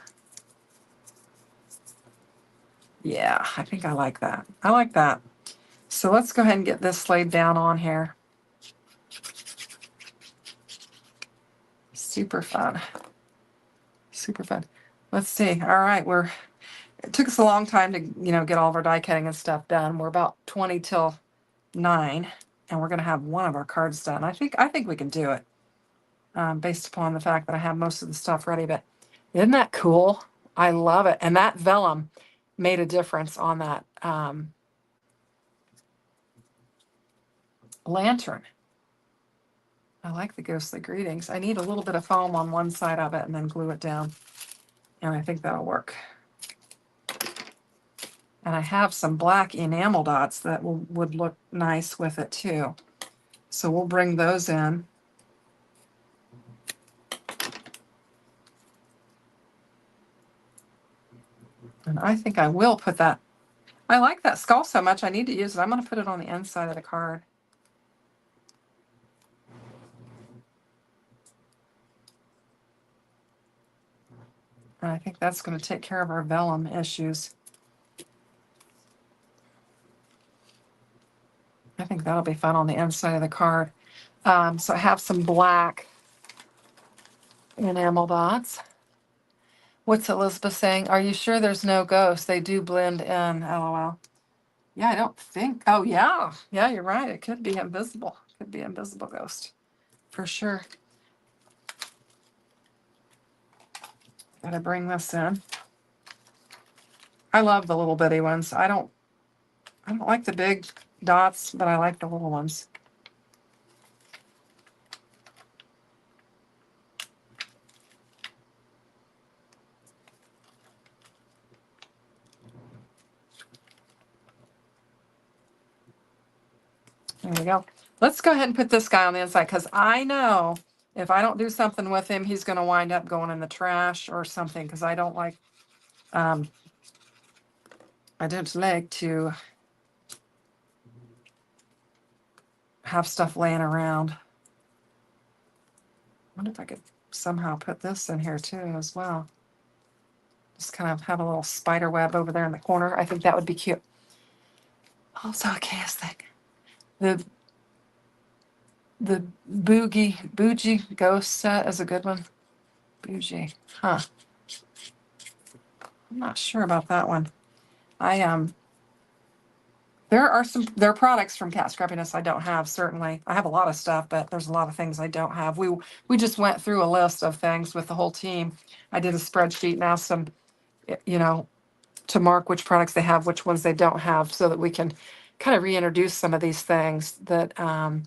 [SPEAKER 1] Yeah, I think I like that. I like that. So let's go ahead and get this laid down on here. Super fun. Super fun. Let's see. All right, it took us a long time to, get all of our die cutting and stuff done. We're about 20 till 9, and we're going to have one of our cards done. I think we can do it, based upon the fact that I have most of the stuff ready. But isn't that cool? I love it. And that vellum, made a difference on that lantern. I like the ghostly greetings. I need a little bit of foam on one side of it and then glue it down. And I think that'll work. And I have some black enamel dots that would look nice with it too. So we'll bring those in. And I think I will put that. I like that skull so much, I need to use it. I'm going to put it on the inside of the card. And I think that's going to take care of our vellum issues. I think that'll be fun on the inside of the card. So I have some black enamel dots. What's Elizabeth saying? Are you sure there's no ghost? They do blend in, LOL. Yeah, I don't think. Oh, yeah. Yeah, you're right. It could be invisible. Could be invisible ghost. For sure. Gotta bring this in. I love the little bitty ones. I don't like the big dots, but I like the little ones. There we go. Let's go ahead and put this guy on the inside because I know if I don't do something with him, he's going to wind up going in the trash or something because I don't like to have stuff laying around. I wonder if I could somehow put this in here too as well. Just kind of have a little spider web over there in the corner. I think that would be cute. Also a chaos thing. The Bougie ghost set is a good one. Bougie. Huh. I'm not sure about that one. There are products from Kat Scrappiness I don't have, certainly. I have a lot of stuff, but there's a lot of things I don't have. We just went through a list of things with the whole team. I did a spreadsheet and asked them, to mark which products they have, which ones they don't have, so that we can kind of reintroduce some of these things that, to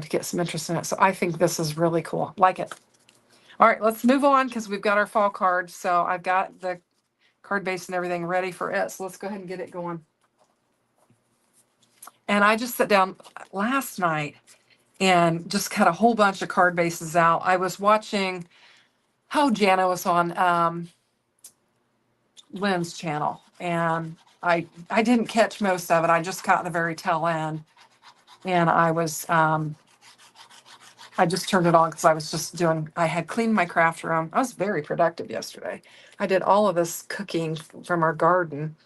[SPEAKER 1] get some interest in it. So I think this is really cool. Like it. All right, let's move on because we've got our fall card. So I've got the card base and everything ready for it. So let's go ahead and get it going. And I just sat down last night and just cut a whole bunch of card bases out. I was watching Jana was on Lynn's channel, and I didn't catch most of it. I just caught the very tail end, and I just turned it on because I had cleaned my craft room. I was very productive yesterday. I did all of this cooking from our garden,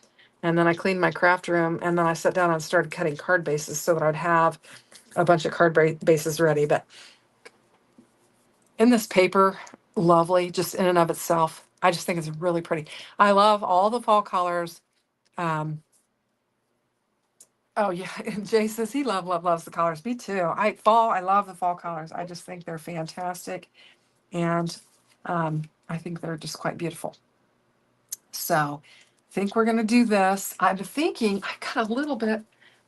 [SPEAKER 1] and then I cleaned my craft room, and then I sat down and started cutting card bases so that I'd have a bunch of card bases ready. But in this paper, lovely, just in and of itself. I just think it's really pretty. I love all the fall colors. Oh yeah, and Jay says he loves the colors. Me too. I love the fall colors. I just think they're fantastic, and I think they're just quite beautiful. So, I think we're gonna do this. I'm thinking I got a little bit.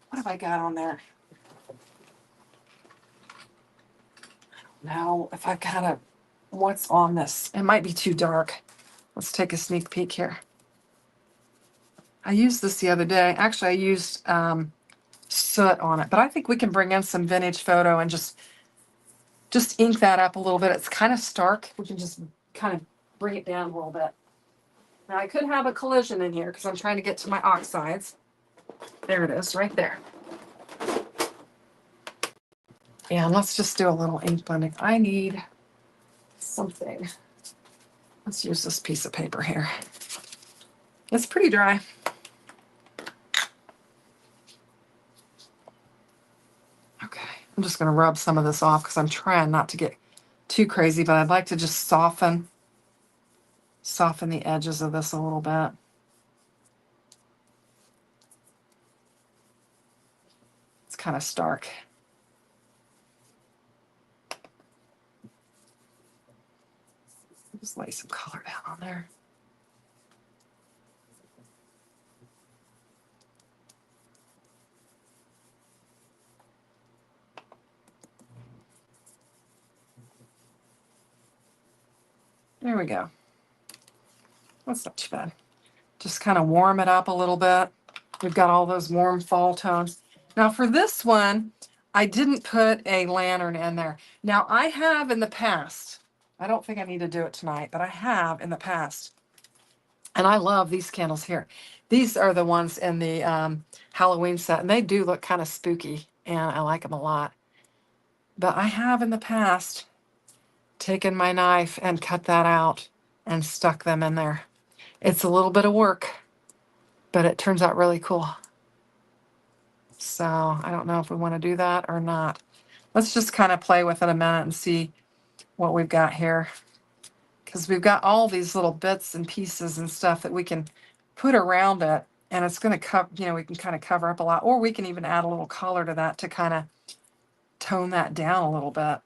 [SPEAKER 1] What have I got on there? Now, if I've got what's on this? It might be too dark. Let's take a sneak peek here. I used this the other day. Actually, I used soot on it, but I think we can bring in some vintage photo and just ink that up a little bit. It's kind of stark. We can just kind of bring it down a little bit. Now I could have a collision in here because I'm trying to get to my oxides. There it is, right there. And let's just do a little ink blending. I need something. Let's use this piece of paper here. It's pretty dry. Okay, I'm just going to rub some of this off because I'm trying not to get too crazy, but I'd like to just soften the edges of this a little bit. It's kind of stark. Just lay some color down on there. There we go. That's not too bad. Just kind of warm it up a little bit. We've got all those warm fall tones. Now for this one, I didn't put a lantern in there. Now I have in the past, I don't think I need to do it tonight, but I have in the past. And I love these candles here. These are the ones in the Halloween set, and they do look kind of spooky, and I like them a lot. But I have in the past taken my knife and cut that out and stuck them in there. It's a little bit of work, but it turns out really cool. So I don't know if we want to do that or not. Let's just kind of play with it a minute and see what we've got here. Because we've got all these little bits and pieces and stuff that we can put around it. And it's going to cover, you know, we can kind of cover up a lot. Or we can even add a little color to that to kind of tone that down a little bit.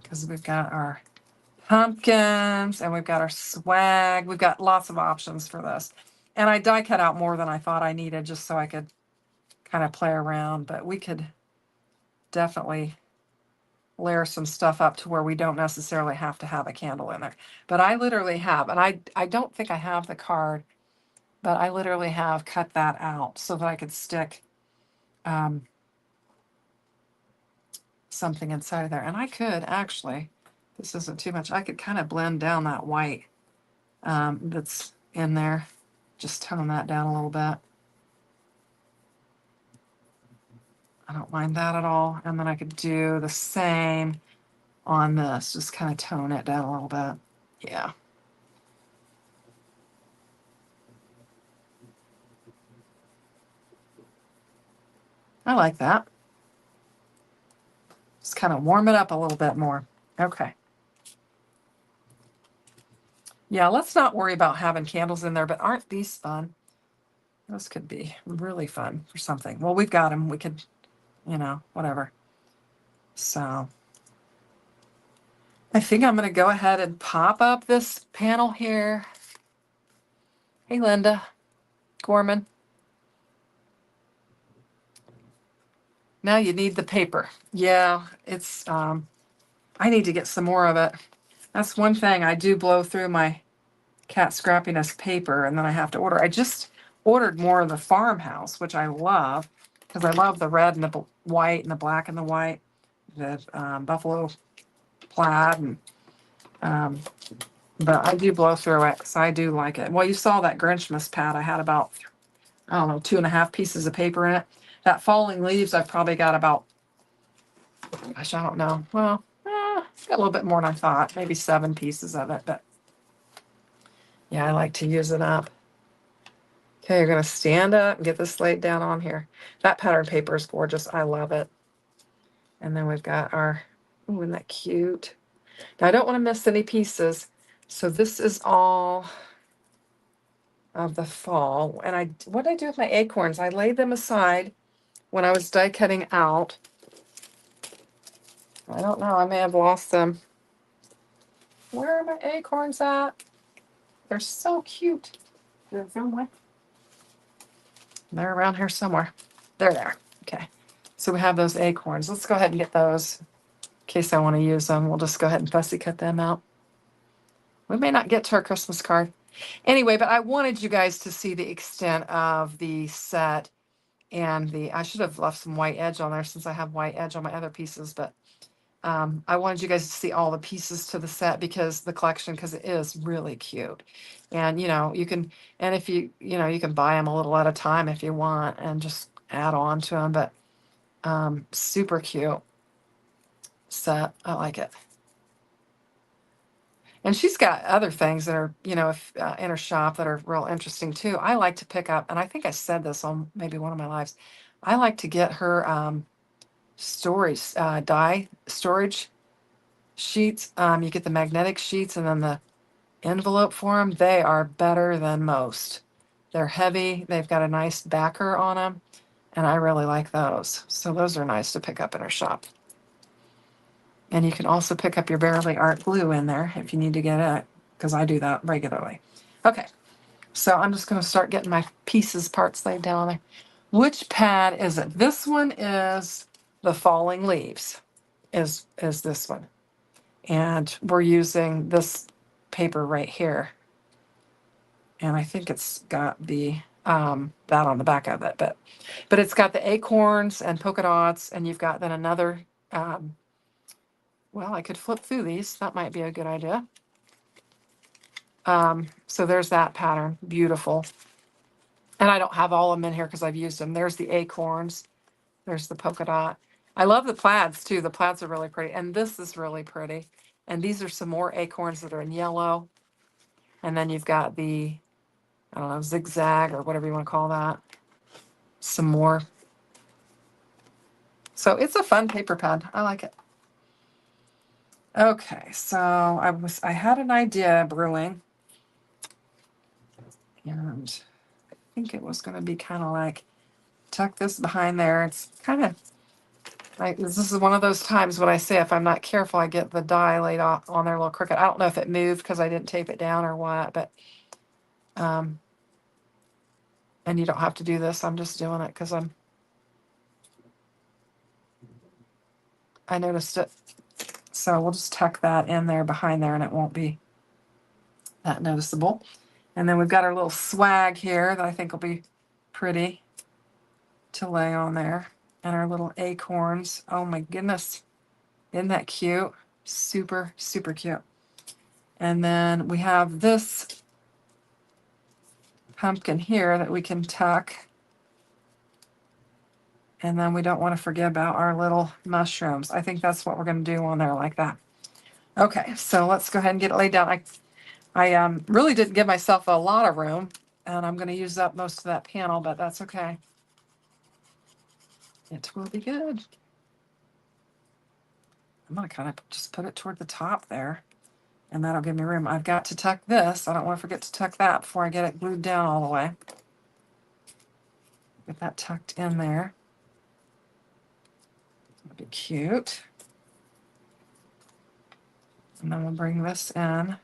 [SPEAKER 1] Because we've got our pumpkins and we've got our swag. We've got lots of options for this. And I die cut out more than I thought I needed just so I could kind of play around. But we could definitely layer some stuff up to where we don't necessarily have to have a candle in there. But I literally have, and I don't think I have the card, but I literally have cut that out so that I could stick something inside of there. And I could actually, this isn't too much, I could kind of blend down that white that's in there. Just tone that down a little bit. I don't mind that at all. And then I could do the same on this, just kind of tone it down a little bit. Yeah. I like that. Just kind of warm it up a little bit more. Okay. Yeah, let's not worry about having candles in there, but aren't these fun? Those could be really fun for something. Well, we've got them. We could, you know, whatever. So I think I'm going to go ahead and pop up this panel here. Hey, Linda Gorman. Now you need the paper. Yeah, it's, I need to get some more of it. That's one thing. I do blow through my Kat Scrappiness paper and then I have to order. I just ordered more of the farmhouse, which I love because I love the red and the white and the black and the white, the buffalo plaid. And but I do blow through it, so I do like it. Well, you saw that Grinchmas pad. I had about, I don't know, 2.5 pieces of paper in it. That falling leaves, I've probably got about, gosh, I don't know. Well, got a little bit more than I thought. Maybe 7 pieces of it, but yeah, I like to use it up. Okay, you're going to stand up and get this laid down on here. That pattern paper is gorgeous. I love it. And then we've got our, ooh, isn't that cute? Now, I don't want to miss any pieces. So this is all of the fall. And what did I do with my acorns? I laid them aside when I was die cutting out. I don't know. I may have lost them. Where are my acorns at? They're so cute. They're somewhere. They're around here somewhere. They're there. Okay. So we have those acorns. Let's go ahead and get those in case I want to use them. We'll just go ahead and fussy cut them out. We may not get to our Christmas card. Anyway, but I wanted you guys to see the extent of the set and I should have left some white edge on there since I have white edge on my other pieces, but I wanted you guys to see all the pieces to the set because the collection, because it is really cute. And, you know, you can, and if you know, you can buy them a little at a time if you want and just add on to them, but super cute set. I like it. And she's got other things that are, you know, in her shop that are real interesting too. I like to pick up, and I think I said this on maybe one of my lives, I like to get her storage, die storage sheets. You get the magnetic sheets and then the envelope for them. They are better than most. They're heavy. They've got a nice backer on them, and I really like those. So those are nice to pick up in her shop. And you can also pick up your Bearly Art glue in there if you need to get it, because I do that regularly. Okay, so I'm just going to start getting my parts laid down on there. Which pad is it? This one is the falling leaves is this one. And we're using this paper right here. And I think it's got the that on the back of it, but it's got the acorns and polka dots, and you've got then another well, I could flip through these. That might be a good idea. So there's that pattern. Beautiful. And I don't have all of them in here because I've used them. There's the acorns. There's the polka dot. I love the plaids too. The plaids are really pretty. And this is really pretty. And these are some more acorns that are in yellow. And then you've got the, I don't know, zigzag or whatever you want to call that. Some more. So it's a fun paper pad. I like it. Okay, so I had an idea brewing. And I think it was going to be kind of like tuck this behind there. It's kind of like, this is one of those times when I say if I'm not careful, I get the die laid off on there a little crooked. I don't know if it moved because I didn't tape it down or what, but and you don't have to do this. I'm just doing it because I noticed it. So we'll just tuck that in there behind there and it won't be that noticeable. And then we've got our little swag here that I think will be pretty to lay on there. And our little acorns. Oh my goodness. Isn't that cute? Super, super cute. And then we have this pumpkin here that we can tuck. And then we don't want to forget about our little mushrooms. I think that's what we're going to do on there like that. Okay, so let's go ahead and get it laid down. I really didn't give myself a lot of room, and I'm going to use up most of that panel, but that's okay. It will be good. I'm going to kind of just put it toward the top there, and that'll give me room. I've got to tuck this. I don't want to forget to tuck that before I get it glued down all the way. Get that tucked in there. That'll be cute. And then we'll bring this in.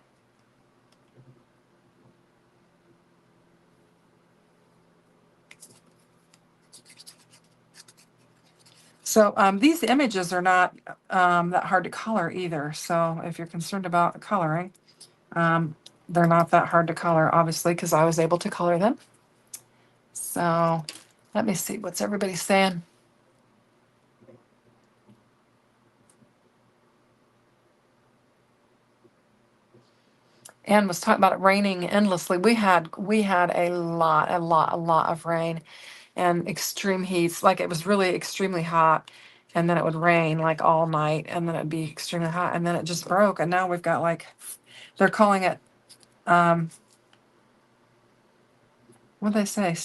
[SPEAKER 1] So these images are not that hard to color either. So if you're concerned about coloring, they're not that hard to color, obviously, because I was able to color them. So let me see. What's everybody saying? Anne was talking about it raining endlessly. We had a lot of rain and extreme heats. Like it was really extremely hot, and then it would rain like all night, and then it'd be extremely hot, and then it just broke. And now we've got like, they're calling it, what do they say?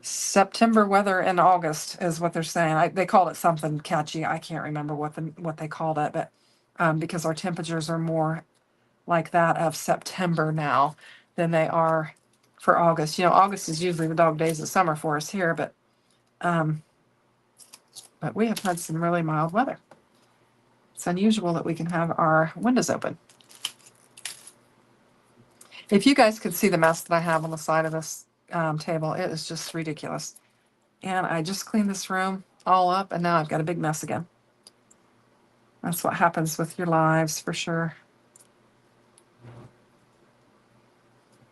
[SPEAKER 1] September weather in August is what they're saying. They called it something catchy. I can't remember what they called it, but because our temperatures are more like that of September now than they are for August. You know, August is usually the dog days of summer for us here, but we have had some really mild weather. It's unusual that we can have our windows open. If you guys could see the mess that I have on the side of this table, it is just ridiculous. And I just cleaned this room all up, and now I've got a big mess again. That's what happens with your lives, for sure.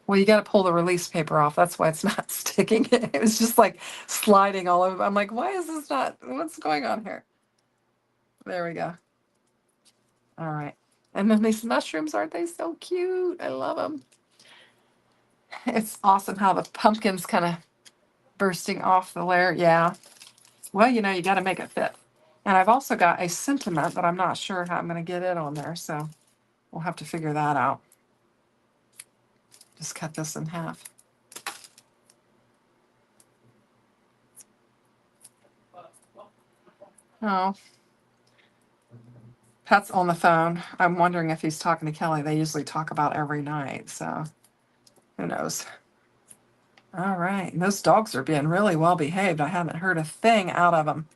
[SPEAKER 1] Well, you got to pull the release paper off. That's why it's not sticking. It was just like sliding all over. I'm like, why is this not, what's going on here? There we go. All right. And then these mushrooms, aren't they so cute? I love them. It's awesome how the pumpkin's kind of bursting off the layer. Yeah. Well, you know, you got to make it fit. And I've also got a sentiment, but I'm not sure how I'm going to get it on there. So we'll have to figure that out. Just cut this in half. Oh. Pat's on the phone. I'm wondering if he's talking to Kelly. They usually talk about every night, so who knows. All right. And those dogs are being really well behaved. I haven't heard a thing out of them.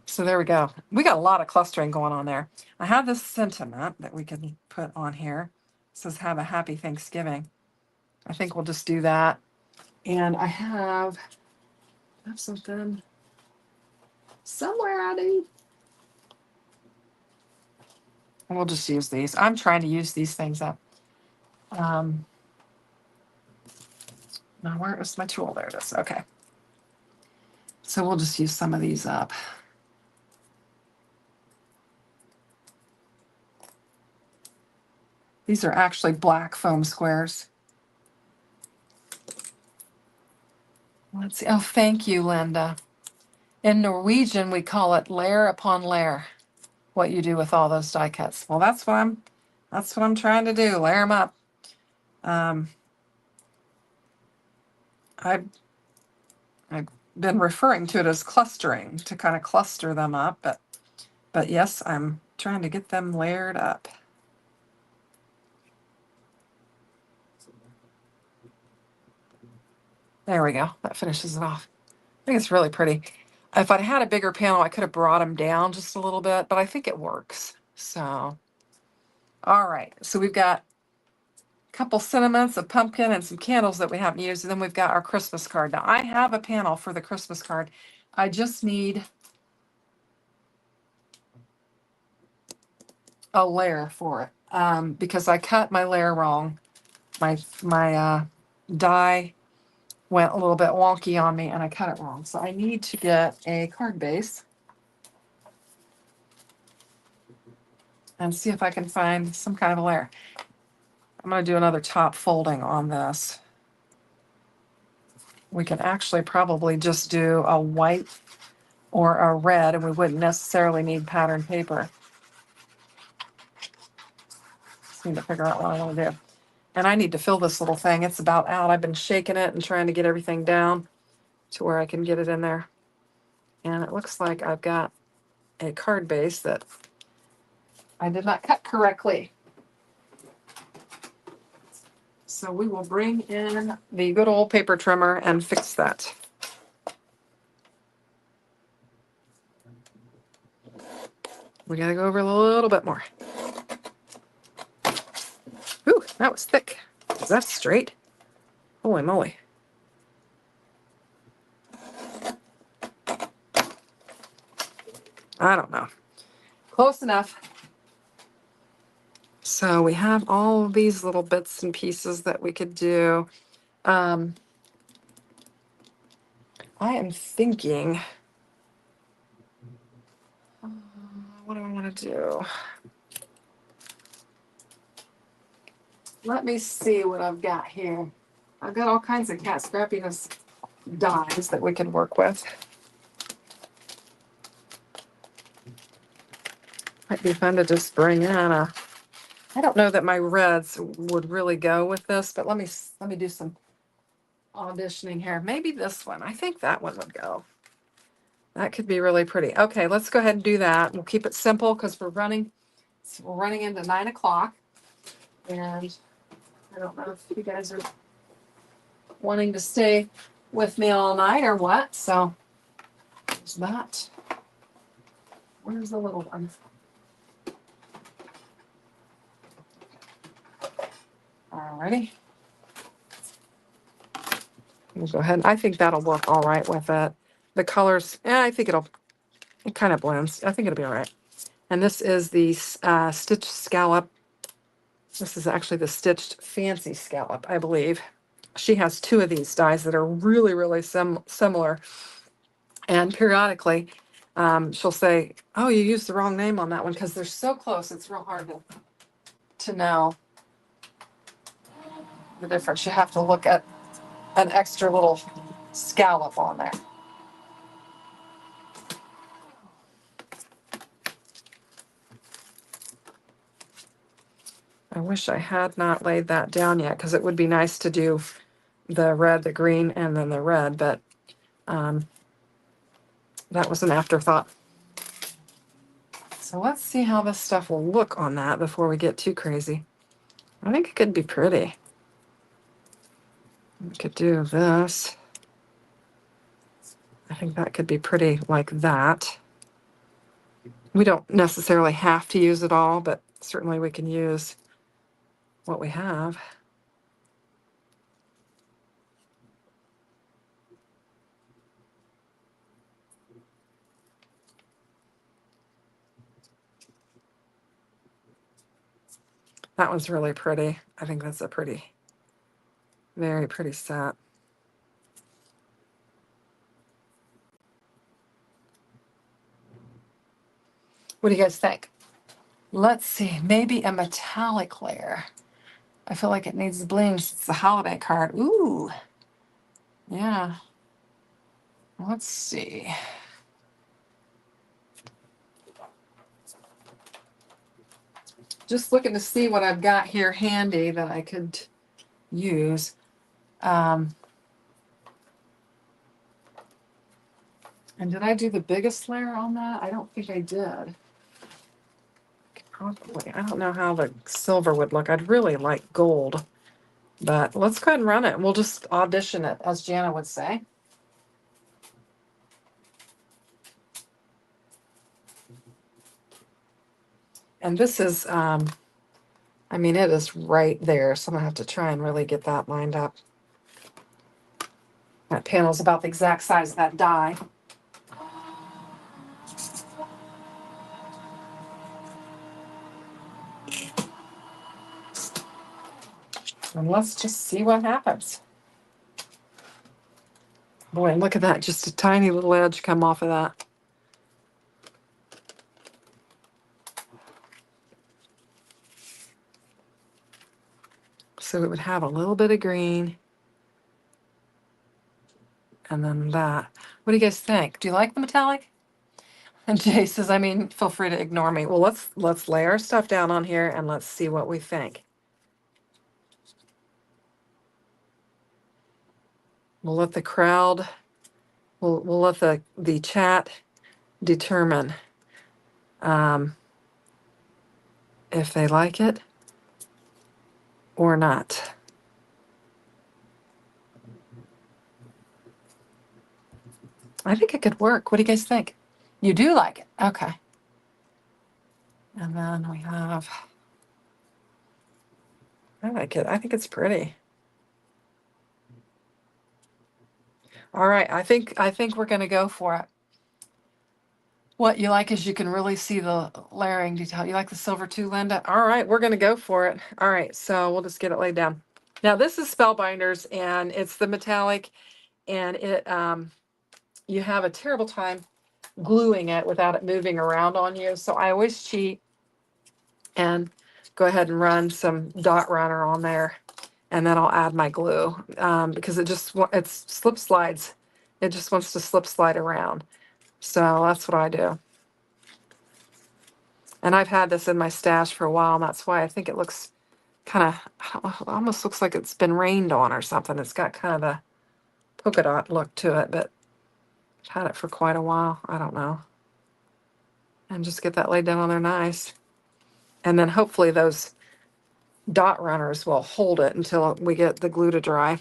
[SPEAKER 1] So there we go. We got a lot of clustering going on there. I have this sentiment that we can put on here. It says, have a happy Thanksgiving. I think we'll just do that. And I have something somewhere I do. And we'll just use these. I'm trying to use these things up. Now where is my tool? There it is. Okay. So we'll just use some of these up. These are actually black foam squares. Let's see. Oh, thank you, Linda. In Norwegian, we call it layer upon layer. What you do with all those die cuts. Well, that's what I'm trying to do. Layer them up. I've been referring to it as clustering, to kind of cluster them up, but yes, I'm trying to get them layered up. There we go. That finishes it off. I think it's really pretty. If I'd had a bigger panel, I could have brought them down just a little bit, but I think it works. So, all right. So we've got a couple sentiments, a pumpkin, and some candles that we haven't used. And then we've got our Christmas card. Now, I have a panel for the Christmas card. I just need a layer for it because I cut my layer wrong. My die went a little bit wonky on me and I cut it wrong. So I need to get a card base and see if I can find some kind of a layer. I'm going to do another top folding on this. We can actually probably just do a white or a red and we wouldn't necessarily need pattern paper. Just need to figure out what I want to do. And I need to fill this little thing. It's about out. I've been shaking it and trying to get everything down to where I can get it in there. And it looks like I've got a card base that I did not cut correctly. So we will bring in the good old paper trimmer and fix that. We got to go over a little bit more. Ooh, that was thick. Is that straight? Holy moly. I don't know. Close enough. So we have all of these little bits and pieces that we could do. I am thinking, what do I want to do? Let me see what I've got here. I've got all kinds of Kat Scrappiness dies that we can work with. Might be fun to just bring in a, I don't know that my reds would really go with this, but let me do some auditioning here. Maybe this one. I think that one would go. That could be really pretty. Okay, let's go ahead and do that. We'll keep it simple because we're running into 9 o'clock. And I don't know if you guys are wanting to stay with me all night or what. So there's that. Where's the little one? Alrighty. We'll go ahead. I think that'll work all right with it. The colors, I think it kind of blends. I think it'll be all right. And this is the stitched scallop. This is actually the stitched fancy scallop, I believe. She has two of these dies that are really, really similar. And periodically, she'll say, oh, you used the wrong name on that one because they're so close. It's real hard to know the difference. You have to look at an extra little scallop on there. I wish I had not laid that down yet because it would be nice to do the red, the green, and then the red, but that was an afterthought. So let's see how this stuff will look on that before we get too crazy. I think it could be pretty. We could do this. I think that could be pretty like that. We don't necessarily have to use it all, but certainly we can use what we have. That one's really pretty. I think that's a pretty, very pretty set. What do you guys think? Let's see, maybe a metallic layer. I feel like it needs bling since it's the holiday card. Ooh, yeah. Let's see. Just looking to see what I've got here handy that I could use. And did I do the biggest layer on that? I don't think I did. Probably. I don't know how the silver would look. I'd really like gold. But let's go ahead and run it. We'll just audition it, as Jana would say. And this is, I mean, it is right there. So I'm gonna have to try and really get that lined up. That panel's about the exact size of that die. And let's just see what happens. Boy, and look at that, just a tiny little edge come off of that. So it would have a little bit of green. And then that. What do you guys think? Do you like the metallic? And Jay says, I mean, feel free to ignore me. Well, let's lay our stuff down on here and let's see what we think. We'll let the crowd, we'll let the chat determine if they like it or not. I think it could work. What do you guys think? You do like it? Okay. And then we have, I like it. I think it's pretty. All right, I think we're gonna go for it. What you like is you can really see the layering detail. You like the silver too, Linda? All right, we're gonna go for it. All right, so we'll just get it laid down. Now this is Spellbinders and it's the metallic and it you have a terrible time gluing it without it moving around on you. So I always cheat and go ahead and run some dot runner on there and then I'll add my glue because it slip slides. It just wants to slip slide around. So that's what I do. And I've had this in my stash for a while, and that's why I think it looks kind of, almost looks like it's been rained on or something. It's got kind of a polka dot look to it, but I've had it for quite a while. I don't know. And just get that laid down on there nice. And then hopefully those dot runners will hold it until we get the glue to dry.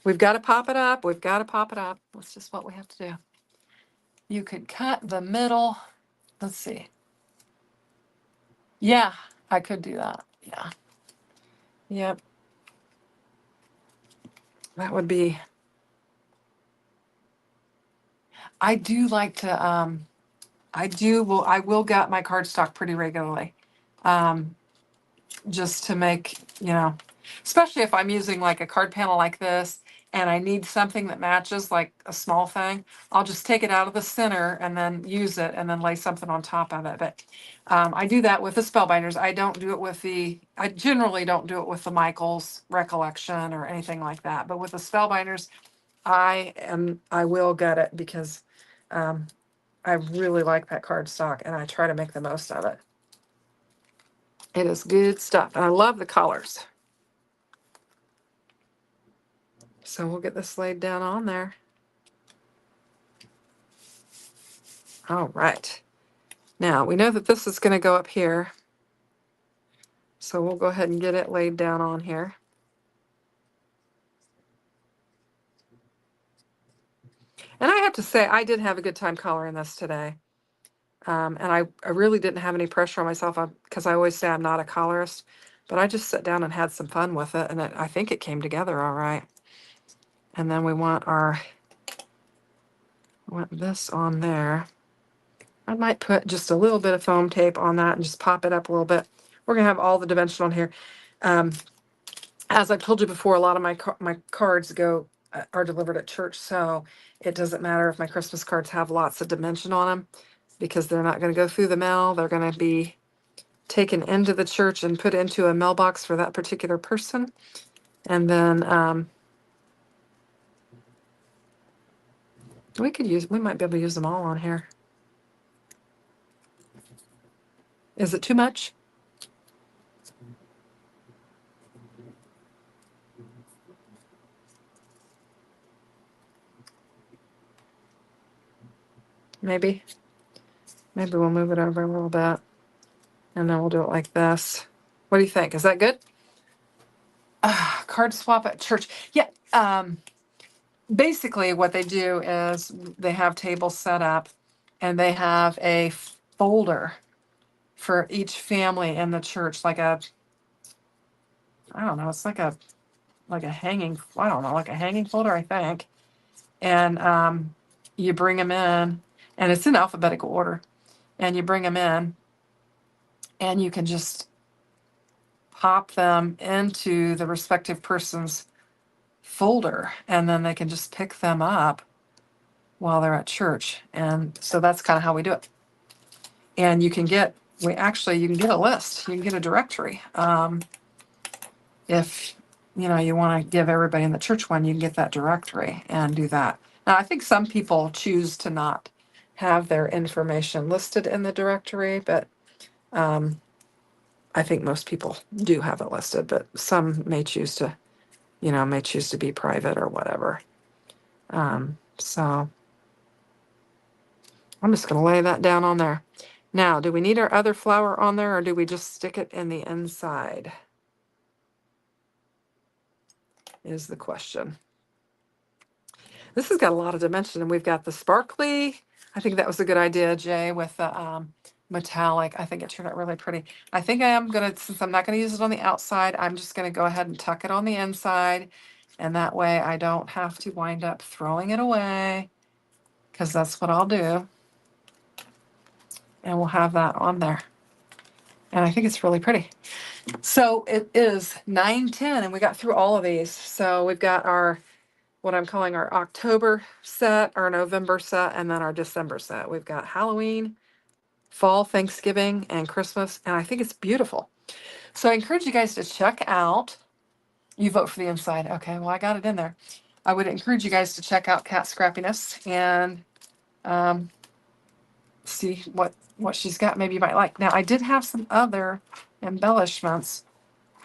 [SPEAKER 1] We've got to pop it up. We've got to pop it up. That's just what we have to do. You could cut the middle. Let's see. Yeah, I could do that. Yeah. Yep. That would be. I do like to, I will gut my cardstock pretty regularly. Just to make, especially if I'm using like a card panel like this and I need something that matches like a small thing, I'll just take it out of the center and then use it and then lay something on top of it. But I do that with the Spellbinders. I generally don't do it with the Michaels Recollection or anything like that. But with the Spellbinders, I will gut it because I really like that cardstock and I try to make the most of it. It is good stuff. And I love the colors. So we'll get this laid down on there. All right. Now we know that this is going to go up here. So we'll go ahead and get it laid down on here. And I have to say, I did have a good time coloring this today. And I really didn't have any pressure on myself because I always say I'm not a colorist. But I just sat down and had some fun with it. And I think it came together all right. And then we want this on there. I might put just a little bit of foam tape on that and just pop it up a little bit. We're gonna have all the dimension on here. Um, as I've told you before, a lot of my cards are delivered at church, so it doesn't matter if my Christmas cards have lots of dimension on them because they're not going to go through the mail. They're going to be taken into the church and put into a mailbox for that particular person, and then we might be able to use them all on here. Is it too much? Maybe we'll move it over a little bit, and then we'll do it like this. What do you think? Is that good? Card swap at church. Yeah. Basically, what they do is they have tables set up, and they have a folder for each family in the church, like I don't know, it's like a hanging, I don't know, like a hanging folder, I think. And you bring them in, and it's in alphabetical order. And you bring them in, and you can just pop them into the respective person's folder, and then they can just pick them up while they're at church. And so that's kind of how we do it. And you can get you can get a list, you can get a directory. If you want to give everybody in the church one, you can get that directory and do that. Now, I think some people choose to not have their information listed in the directory, but I think most people do have it listed, but some may choose to be private or whatever. So I'm just going to lay that down on there. Now, do we need our other flower on there, or do we just stick it in the inside? Is the question. This has got a lot of dimension, and we've got the sparkly. I think that was a good idea, Jay, with the metallic. I think it turned out really pretty. I think since I'm not gonna use it on the outside, I'm just gonna go ahead and tuck it on the inside, and that way I don't have to wind up throwing it away, because that's what I'll do. And we'll have that on there. And I think it's really pretty. So it is 9:10, and we got through all of these. So we've got what I'm calling our October set, our November set, and then our December set. We've got Halloween, fall, Thanksgiving, and Christmas, and I think it's beautiful. So I encourage you guys to check out. You vote for the inside. Okay, well, I got it in there. I would encourage you guys to check out Kat Scrappiness and see what she's got. Maybe you might like. Now, I did have some other embellishments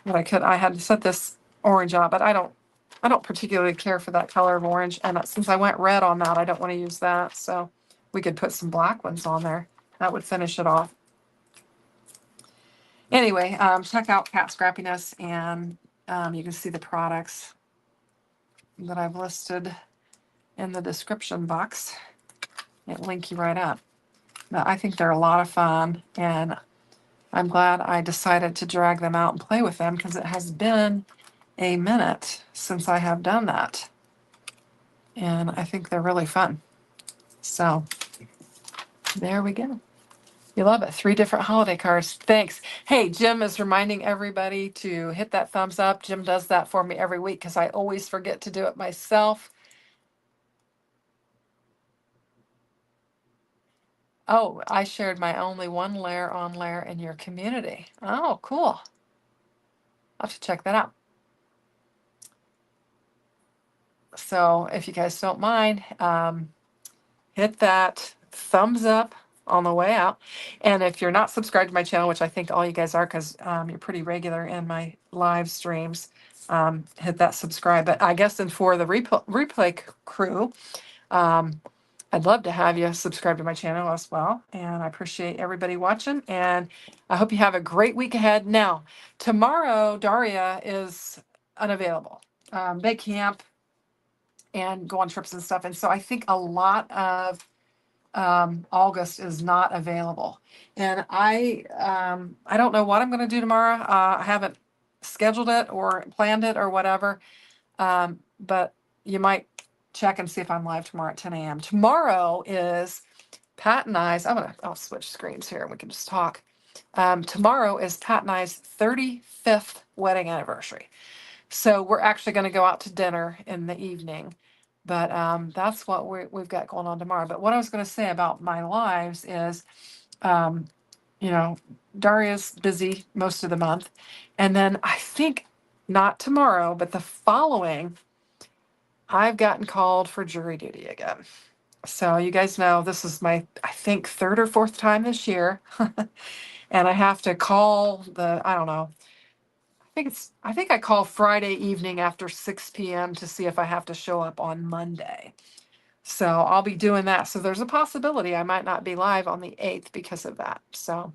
[SPEAKER 1] that I had to set this orange on, but I don't particularly care for that color of orange. And since I went red on that, I don't want to use that. So we could put some black ones on there. That would finish it off. Anyway, check out Kat Scrappiness, and you can see the products that I've listed in the description box. It'll link you right up. But I think they're a lot of fun, and I'm glad I decided to drag them out and play with them, because it has been a minute since I have done that. And I think they're really fun. So there we go. You love it. 3 different holiday cards. Thanks. Hey, Jim is reminding everybody to hit that thumbs up. Jim does that for me every week because I always forget to do it myself. Oh, I shared my only one layer on layer in your community. Oh, cool. I'll have to check that out. So if you guys don't mind, hit that thumbs up on the way out. And if you're not subscribed to my channel, which I think all you guys are, because you're pretty regular in my live streams, hit that subscribe. But I guess for the replay crew, I'd love to have you subscribe to my channel as well. And I appreciate everybody watching. And I hope you have a great week ahead. Now, tomorrow, Daria is unavailable. They camp and go on trips and stuff. And so I think a lot of August is not available. And I don't know what I'm going to do tomorrow. I haven't scheduled it or planned it or whatever. But you might check and see if I'm live tomorrow at 10 a.m. Tomorrow is Pat and I's, I'll switch screens here and we can just talk. Tomorrow is Pat and I's 35th wedding anniversary. So we're actually going to go out to dinner in the evening. But that's what we've got going on tomorrow. But what I was going to say about my lives is, um, you know, Daria's busy most of the month. And then I think not tomorrow, but the following, I've gotten called for jury duty again. So you guys know this is my, I think, third or fourth time this year. And I have to call I don't know, I think I call Friday evening after 6 p.m. to see if I have to show up on Monday. So I'll be doing that. So there's a possibility I might not be live on the 8th because of that. So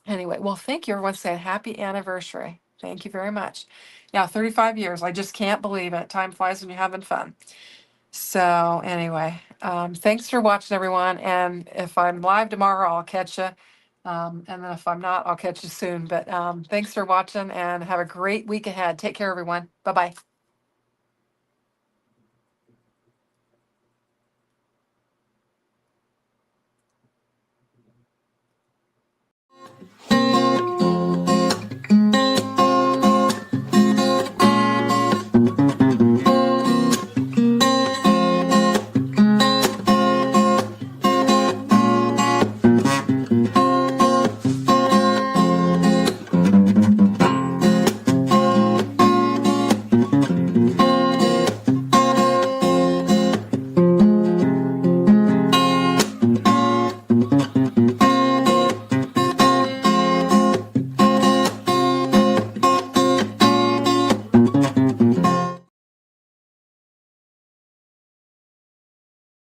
[SPEAKER 1] anyway, well, thank you. Everyone saying happy anniversary. Thank you very much. Yeah, 35 years. I just can't believe it. Time flies when you're having fun. So anyway, thanks for watching, everyone. And if I'm live tomorrow, I'll catch you. And then if I'm not, I'll catch you soon. But thanks for watching and have a great week ahead. Take care, everyone. Bye-bye.